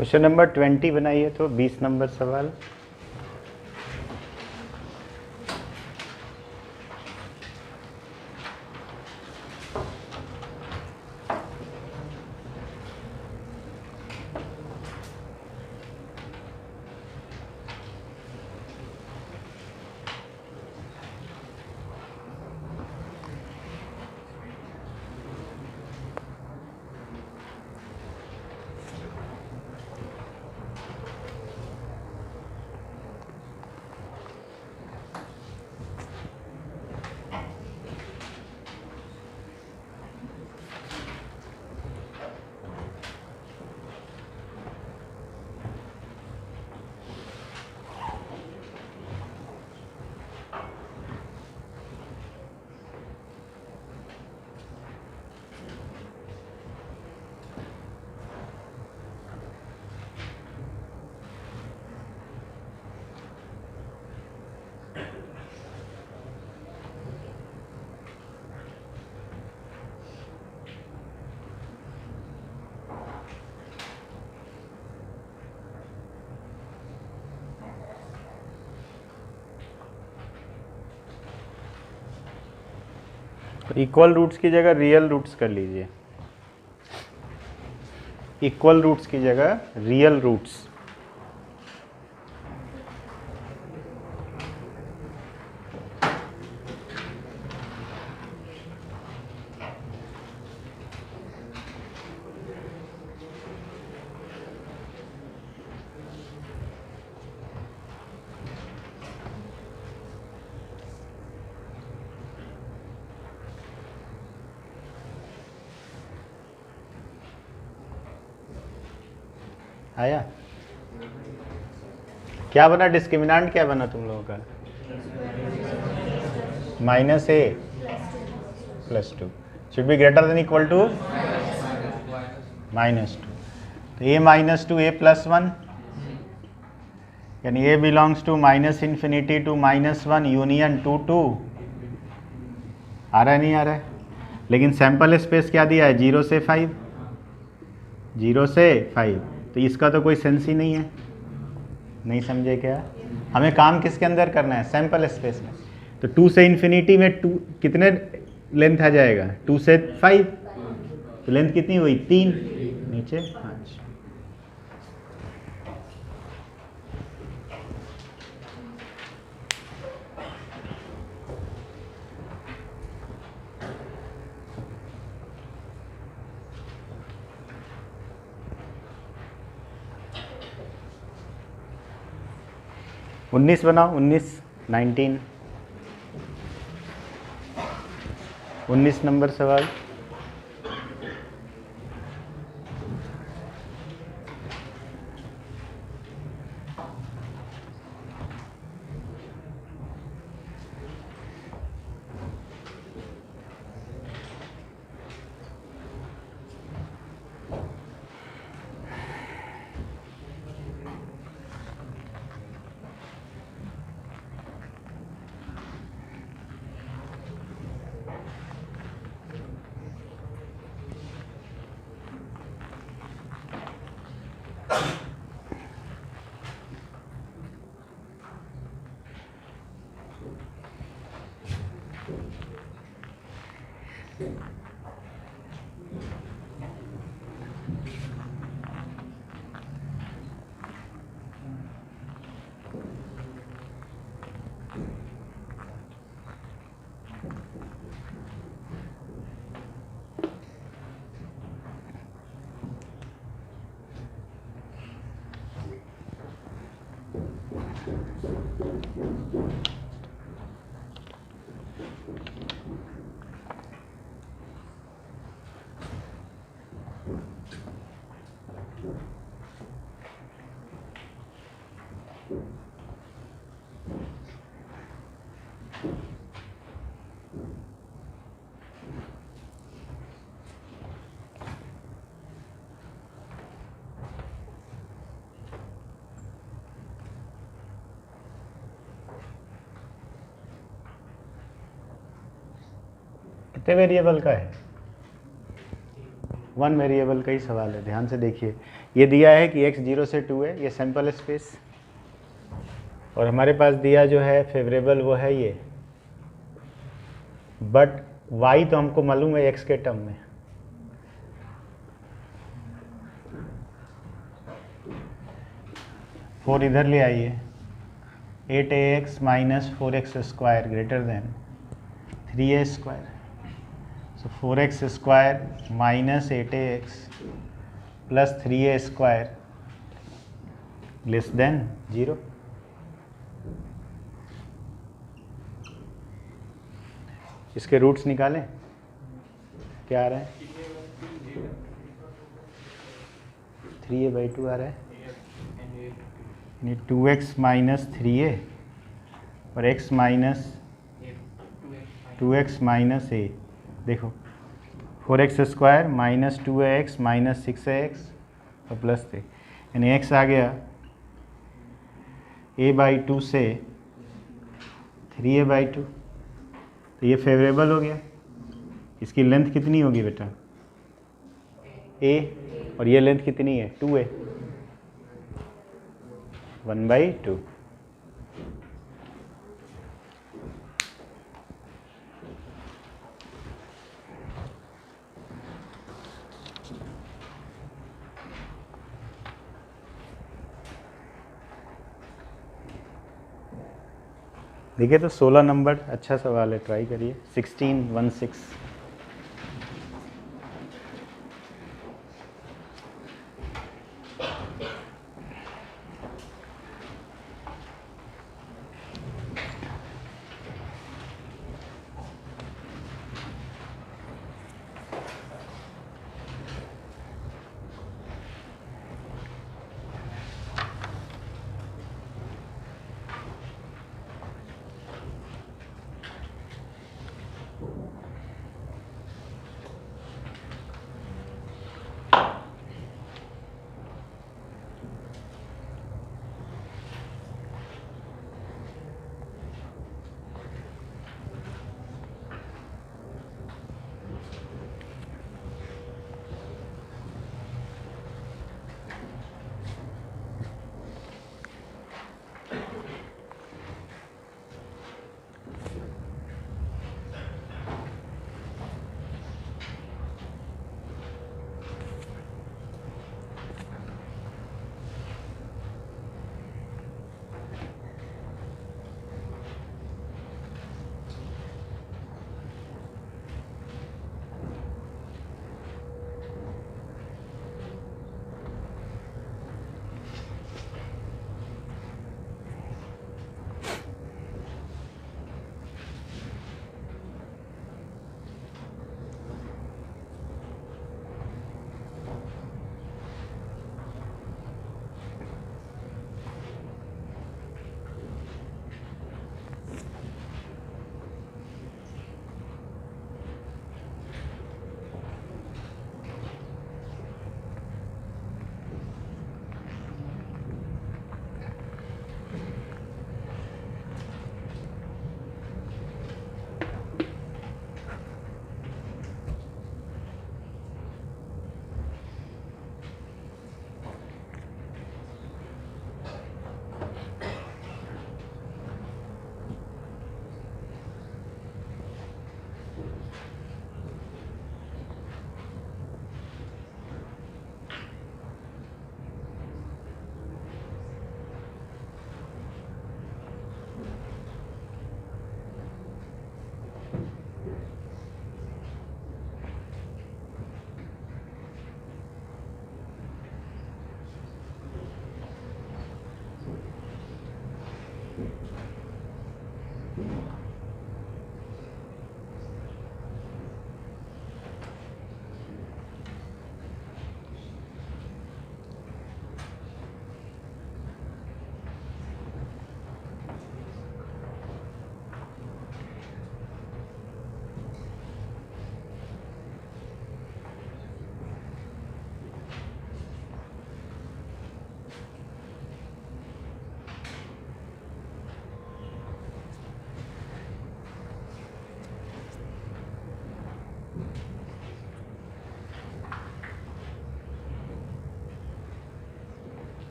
Speaker 1: Question number 20 बनाइए तो 20 नंबर सवाल। इक्वल रूट्स की जगह रियल रूट्स कर लीजिए। इक्वल रूट्स की जगह रियल रूट्स। आया? क्या बना डिस्क्रिमिनेंट, क्या बना तुम लोगों का? -a +2 should be greater than equal to -2। तो a -2 a +1 यानी a belongs to -∞ to -1 union 2 2। आ रहा है नहीं आ रहा है? लेकिन सैंपल स्पेस क्या दिया है? 0 से 5। 0 से 5, तो इसका तो कोई सेंस ही नहीं है। नहीं समझे क्या? हमें काम किसके अंदर करना है? सैंपल स्पेस में। तो 2 से इन्फिनिटी में 2 कितने लेंथ आ जाएगा? 2 से 5, तो लेंथ कितनी हुई? 3, नीचे 5। उन्नीस बनाओ। 19 नंबर सवाल। कितने वेरिएबल का है? 1 वेरिएबल का ही सवाल है, ध्यान से देखिए। ये दिया है कि x 0 से 2 है, ये सैंपल स्पेस, और हमारे पास दिया जो है फेवरेबल वो है ये, बट y तो हमको मालूम है x के टर्म में। फोर इधर ले आइए, 8ax minus 4x square greater than 3a square, so 4x square minus 8ax plus 3a square less than 0। इसके रूट्स निकालें, क्या आ रहा है? 3a/2 आ रहा है, यानी 2x माइनस 3a और x minus 2x minus a। देखो 4x square minus 2ax minus 6ax और प्लस 3, यानी x आ गया a/2 से 3a/2, तो ये फेवरेबल हो गया। इसकी लेंथ कितनी होगी बेटा? a, और ये लेंथ कितनी है? 2a, 1/2। देखिए तो 16 नंबर अच्छा सवाल है, ट्राई करिए। 1616।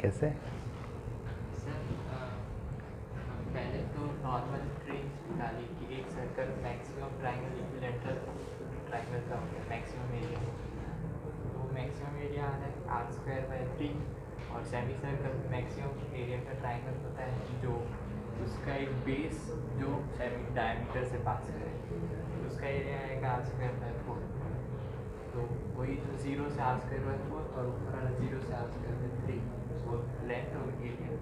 Speaker 1: कैसे?
Speaker 3: सर पहले तो नॉर्मल ट्री डाली कि एक circle maximum triangle equilateral triangle का होता है मैक्सिमम एरिया, तो मैक्सिमम एरिया आ रहा है r² / 3 और सेमी सर्कल मैक्सिमम एरिया का ट्राइंगल होता है जो उसका एक बेस जो सेमी डायमीटर से पास करे, उसका एरिया आएगा r² / 4, तो वही जो 0 से r² / 4 और ऊपर वाला 0 से r² / 3 वो लेंथ और एरिया।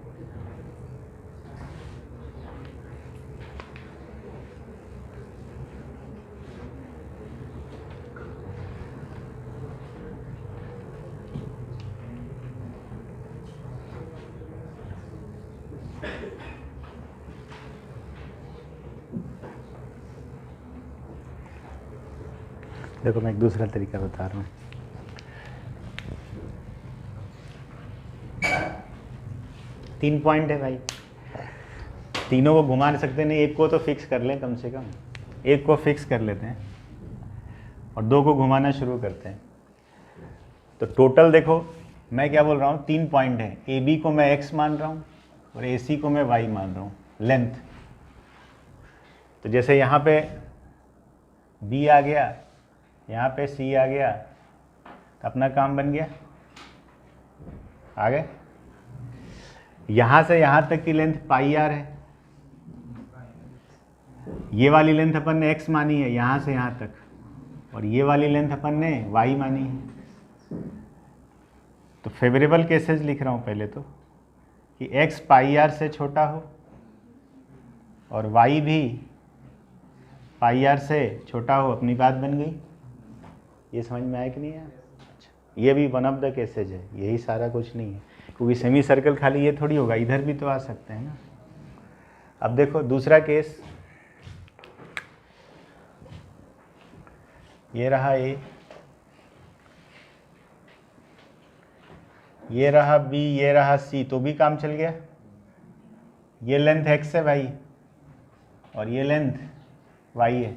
Speaker 1: देखो मैं एक दूसरा तरीका बता रहा हूँ। तीन पॉइंट है भाई, तीनों को घुमा नहीं सकते, नहीं एक को तो फिक्स कर लें, कम से कम एक को फिक्स कर लेते हैं और दो को घुमाना शुरू करते हैं। तो टोटल देखो मैं क्या बोल रहा हूँ, 3 पॉइंट है। ए बी को मैं x मान रहा हूँ और ए सी को मैं y मान रहा हूँ, लेंथ। तो जैसे यहाँ पे b आ गया, यहाँ पे c आ गया, तो अपना काम बन गया। आगे यहाँ से यहाँ तक की लेंथ पाई r है, ये वाली लेंथ अपन ने x मानी है यहाँ से यहाँ तक, और ये वाली लेंथ अपन ने y मानी है। तो फेवरेबल केसेस लिख रहा हूँ पहले तो, कि x पाई r से छोटा हो और y भी पाई r से छोटा हो, अपनी बात बन गई। ये समझ में आया कि नहीं आया? अच्छा, ये भी वन ऑफ द केसेज है, यही सारा कुछ नहीं है, क्योंकि सेमी सर्कल खाली ये थोड़ी होगा, इधर भी तो आ सकते हैं ना। अब देखो दूसरा केस, ये रहा A, ये रहा B, ये रहा C, तो भी काम चल गया। ये लेंथ x है भाई और ये लेंथ y है।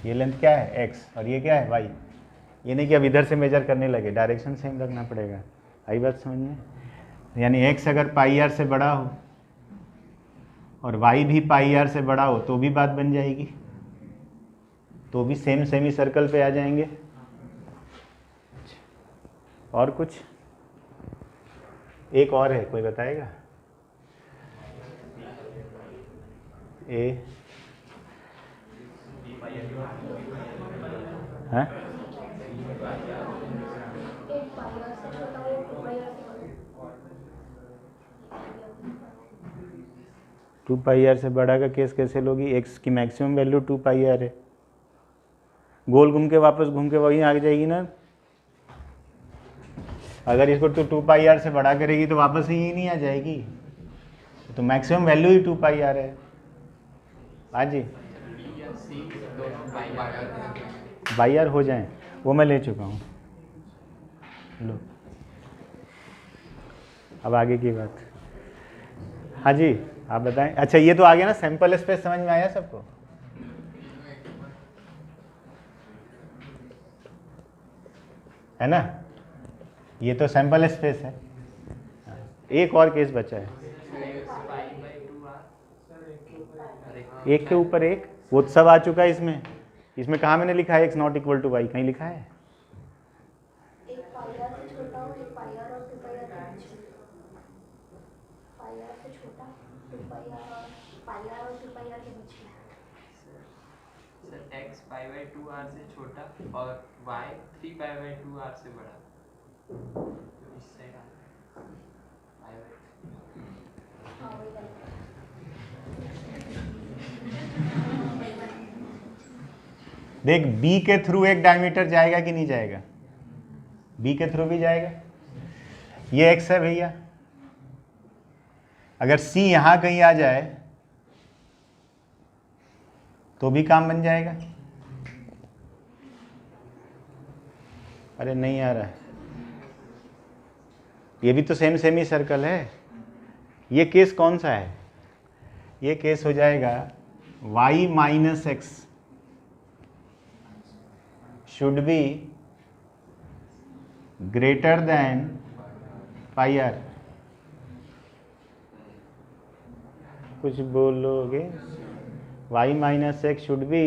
Speaker 1: ये लेंथ क्या है x और ये क्या है y। ये नहीं कि अब इधर से मेजर करने लगे, डायरेक्शन सेम रखना पड़ेगा। आई बात समझ में? यानी x अगर पाई r से बड़ा हो और y भी पाई r से बड़ा हो तो भी बात बन जाएगी, तो भी सेम सेमी सर्कल पे आ जाएंगे। और कुछ एक और है, कोई बताएगा? ए हाँ 2 पाई आर से बड़ा का केस कैसे लोगी? x की मैक्सिमम वैल्यू 2 पाई आर है, गोल घूम के वापस घूम के वहीं आ जाएगी ना। अगर इसको तो 2 पाई आर से बड़ा करेगी तो वापस ही नहीं आ जाएगी, तो मैक्सिमम वैल्यू ही 2 पाई आर है। हाँ जी, बाई आर हो जाए, वो मैं ले चुका हूँ। लो अब आगे की बात। हाँ जी आप बताएं। अच्छा ये तो आ गया ना, सैंपल स्पेस समझ में आया सबको? है ना, ये तो सैंपल स्पेस है। एक और केस बचा है, एक के ऊपर एक, वो सब आ चुका है इसमें। इसमें कहाँ मैंने लिखा है x not equal to y, कहीं लिखा है?
Speaker 4: एक पाई आर से छोटा हो, एक पाई आर और 2 पाई आर के बीच में। पाई आर से छोटा, 2 पाई आर और पाई आर और 2 पाई आर के बीच में।
Speaker 3: सर x π/2r से छोटा और y 3π/2r से बड़ा, तो इससे
Speaker 4: हाँ वही गलत है।
Speaker 1: देख B के थ्रू एक डायमीटर जाएगा कि नहीं जाएगा? B के थ्रू भी जाएगा। ये x है भैया, अगर C यहाँ कहीं आ जाए तो भी काम बन जाएगा। अरे नहीं आ रहा है, ये भी तो सेम सेमी सर्कल है। ये केस कौन सा है? ये केस हो जाएगा y minus x should be greater than pi R, कुछ बोलोगे? y minus x should be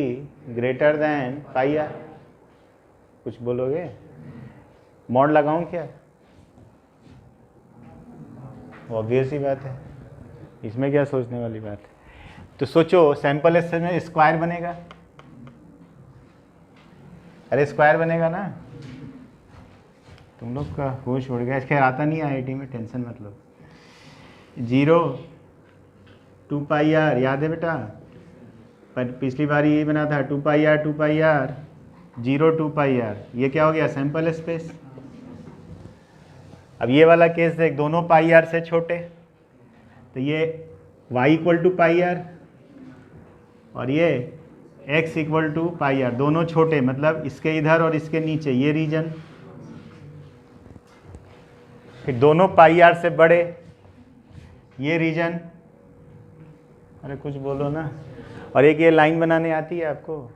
Speaker 1: greater than pi R, कुछ बोलोगे? मॉड लगाऊं क्या? ऑब्वियस ही बात है, इसमें क्या सोचने वाली बात है? तो सोचो सैंपल एस में स्क्वायर बनेगा, अरे स्क्वायर बनेगा ना। तुम लोग का होश उड़ गया, खैर आता नहीं आईआईटी में, टेंशन मत लो। 0 2 पाई आर याद है बेटा? पर पिछली बार यही बना था 2 पाई आर 0 2 पाई आर, ये क्या हो गया? Sample space. अब ये वाला केस देख, दोनों पाई आर से छोटे, तो ये y equal to pi R और ये x equal to pi R, दोनों छोटे, मतलब इसके इधर और इसके नीचे ये रीजन। फिर दोनों पाई आर से बड़े, ये रीजन। अरे कुछ बोलो ना। और एक ये लाइन बनाने आती है आपको,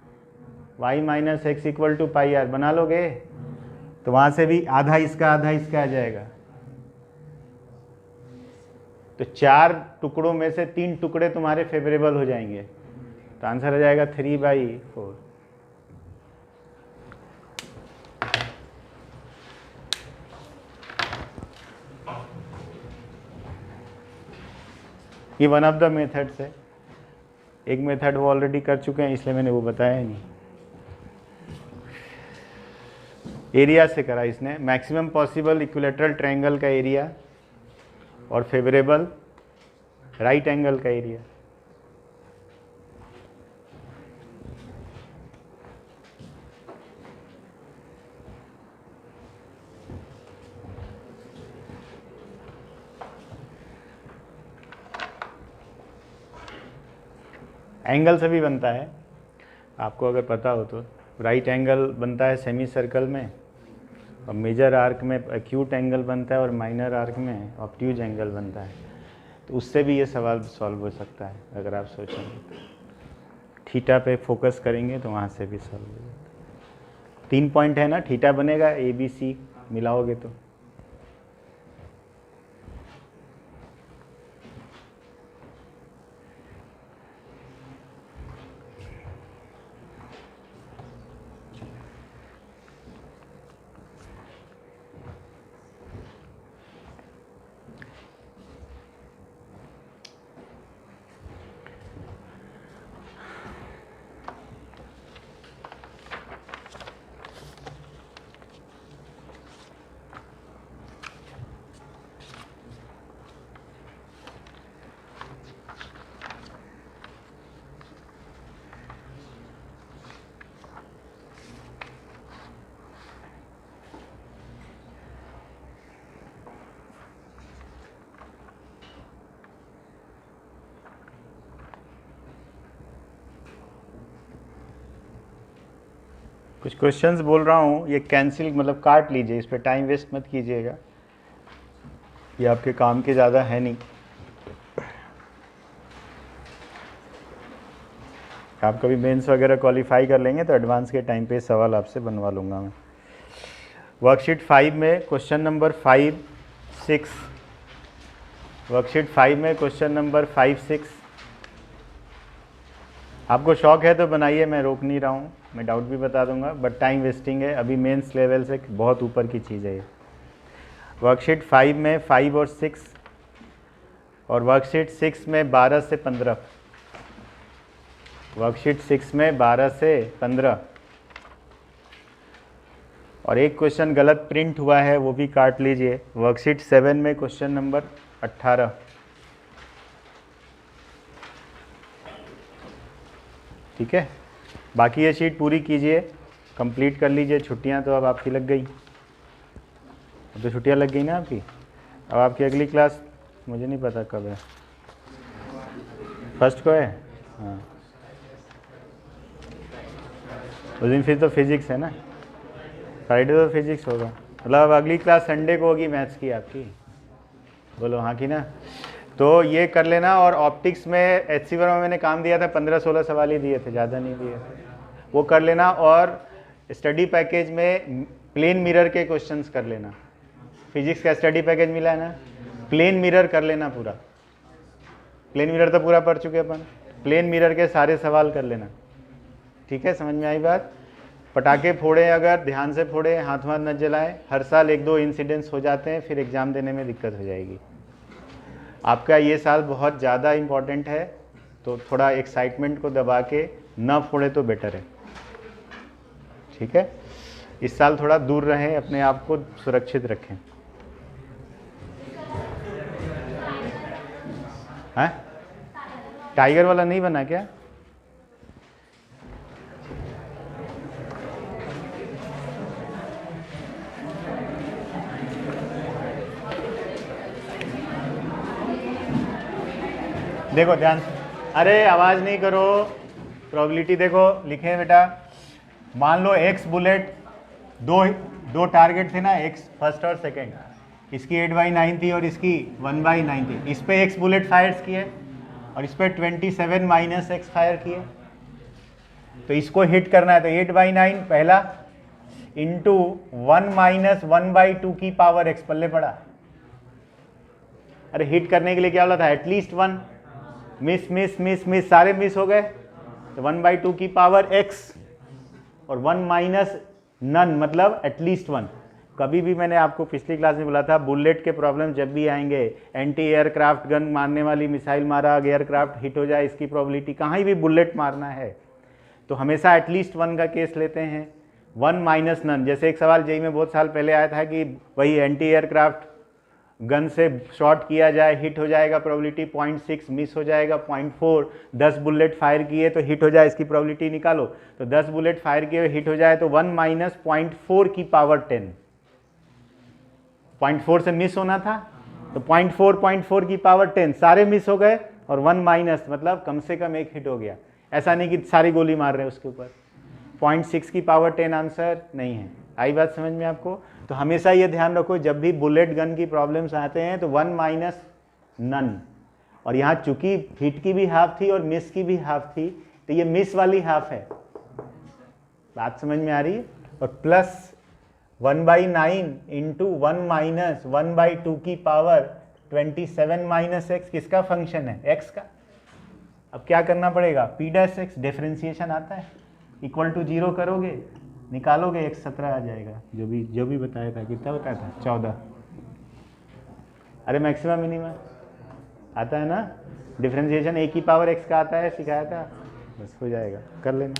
Speaker 1: y minus x equal to pi R, बना लोगे तो वहाँ से भी आधा इसका आ जाएगा। तो 4 टुकड़ों में से 3 टुकड़े तुम्हारे फेवरेबल हो जाएंगे, तो आंसर आ जाएगा 3/4। ये वन ऑफ द मेथड्स है। एक मेथड वो ऑलरेडी कर चुके हैं, इसलिए मैंने वो बताया नहीं। एरिया से करा इसने, मैक्सिमम पॉसिबल इक्विलेटरल ट्रायंगल का एरिया और फेवरेबल राइट एंगल का एरिया। एंगल से भी बनता है, आपको अगर पता हो तो। राइट एंगल बनता है सेमी सर्कल में, और मेजर आर्क में एक्यूट एंगल बनता है, और माइनर आर्क में ऑब्ट्यूज एंगल बनता है। तो उससे भी ये सवाल सॉल्व हो सकता है अगर आप सोचेंगे तो। थीटा पे फोकस करेंगे तो वहाँ से भी सॉल्व हो जाता है। 3 पॉइंट है ना, थीटा बनेगा ABC मिलाओगे तो। कुछ क्वेश्चंस बोल रहा हूँ, ये कैंसिल मतलब काट लीजिए, इस पर टाइम वेस्ट मत कीजिएगा, ये आपके काम के ज़्यादा है नहीं। आप कभी मेंस वगैरह क्वालिफाई कर लेंगे तो एडवांस के टाइम पे सवाल आपसे बनवा लूँगा मैं। वर्कशीट 5 में क्वेश्चन नंबर 5, 6, वर्कशीट 5 में क्वेश्चन नंबर 5, 6। आपको शौक है तो बनाइए, मैं रोक नहीं रहा हूँ, मैं डाउट भी बता दूंगा, बट टाइम वेस्टिंग है, अभी मेंस लेवल से बहुत ऊपर की चीज़ है ये। वर्कशीट 5 में 5 और 6, और वर्कशीट 6 में 12 से 15, वर्कशीट 6 में 12 से 15। और एक क्वेश्चन गलत प्रिंट हुआ है, वो भी काट लीजिए। वर्कशीट 7 में क्वेश्चन नंबर 18। ठीक है, बाकी ये शीट पूरी कीजिए, कंप्लीट कर लीजिए। छुट्टियां तो अब आपकी लग गई, अब तो छुट्टियां लग गई ना आपकी। अब आपकी अगली क्लास मुझे नहीं पता कब है, फर्स्ट को है। हाँ, उस दिन फिर तो फिजिक्स है ना, फ्राइडे तो फिजिक्स होगा, मतलब अब अगली क्लास संडे को होगी मैथ्स की आपकी। बोलो हाँ कि ना। तो ये कर लेना। और ऑप्टिक्स में HC वर्मा में मैंने काम दिया था, 15-16 सवाल ही दिए थे, ज़्यादा नहीं दिए थे, वो कर लेना। और स्टडी पैकेज में प्लेन मिरर के क्वेश्चंस कर लेना, फिजिक्स का स्टडी पैकेज मिला है ना, प्लेन मिरर कर लेना पूरा। प्लेन मिरर तो पूरा पढ़ चुके अपन, प्लेन मिरर के सारे सवाल कर लेना। ठीक है, समझ में आई बात? पटाखे फोड़े, अगर ध्यान से फोड़े, हाथ वाथ न जलाएं। हर साल 1-2 इंसिडेंट्स हो जाते हैं, फिर एग्ज़ाम देने में दिक्कत हो जाएगी। आपका ये साल बहुत ज़्यादा इम्पॉर्टेंट है, तो थोड़ा एक्साइटमेंट को दबा के न फोड़े तो बेटर है। ठीक है, इस साल थोड़ा दूर रहें, अपने आप को सुरक्षित रखें। हैं? टाइगर वाला नहीं बना क्या? देखो ध्यान से, अरे आवाज़ नहीं करो। प्रोबेबिलिटी देखो, लिखे बेटा। मान लो एक्स बुलेट, दो टारगेट थे ना, एक्स फर्स्ट और सेकंड, इसकी 8/9 थी और इसकी 1/9 थी। इस पे एक्स बुलेट फायर्स किए और इस पे 27 - x फायर किए। तो इसको हिट करना है, तो 8/9 पहला इंटू 1 - 1/2 की पावर x पल्ले पड़ा। अरे हिट करने के लिए क्या बोला था? At least 1। Miss miss miss miss, सारे मिस हो गए। तो 1/2 की पावर x और 1 - नन मतलब एटलीस्ट 1। कभी भी मैंने आपको पिछली क्लास में बोला था, बुलेट के प्रॉब्लम जब भी आएंगे, एंटी एयरक्राफ्ट गन मारने वाली मिसाइल मारा, एयरक्राफ्ट हिट हो जाए, इसकी प्रोबेबिलिटी, कहीं भी बुलेट मारना है तो हमेशा एटलीस्ट 1 का केस लेते हैं। 1 - नन, जैसे एक सवाल जेई में बहुत साल पहले आया था कि वही एंटी एयरक्राफ्ट गन से शॉट किया जाए, हिट हो जाएगा, प्रोबेबिलिटी 0.6, मिस हो जाएगा 0.4। 10 बुलेट फायर किए तो हिट हो जाए, इसकी प्रोबेबिलिटी निकालो। तो 10 बुलेट फायर किए हिट हो जाए तो 1 - 0.4 की पावर 10। 0.4 से मिस होना था, तो 0.4 की पावर 10, सारे मिस हो गए और 1 माइनस मतलब कम से कम एक हिट हो गया। ऐसा नहीं कि सारी गोली मार रहे हैं उसके ऊपर। 0.6 की पावर 10 आंसर नहीं है। आई बात समझ में आपको? तो हमेशा ये ध्यान रखो, जब भी बुलेट गन की प्रॉब्लम्स आते हैं तो 1 - नन। और यहाँ चूंकि हिट की भी हाफ थी और मिस की भी हाफ थी, तो ये मिस वाली हाफ है। बात समझ में आ रही है? और प्लस 1/9 इंटू 1 - 1/2 की पावर 27 - x किसका फंक्शन है? x का। अब क्या करना पड़ेगा? p' डिफरेंशिएशन आता है, इक्वल टू 0 करोगे, निकालोगे, x 17 आ जाएगा। जो भी बताया था, कितना बताया था? 14। अरे मैक्सिमम मिनिमम आता है ना, डिफरेंशिएशन a की पावर x का आता है, सिखाया था, बस हो जाएगा, कर लेना।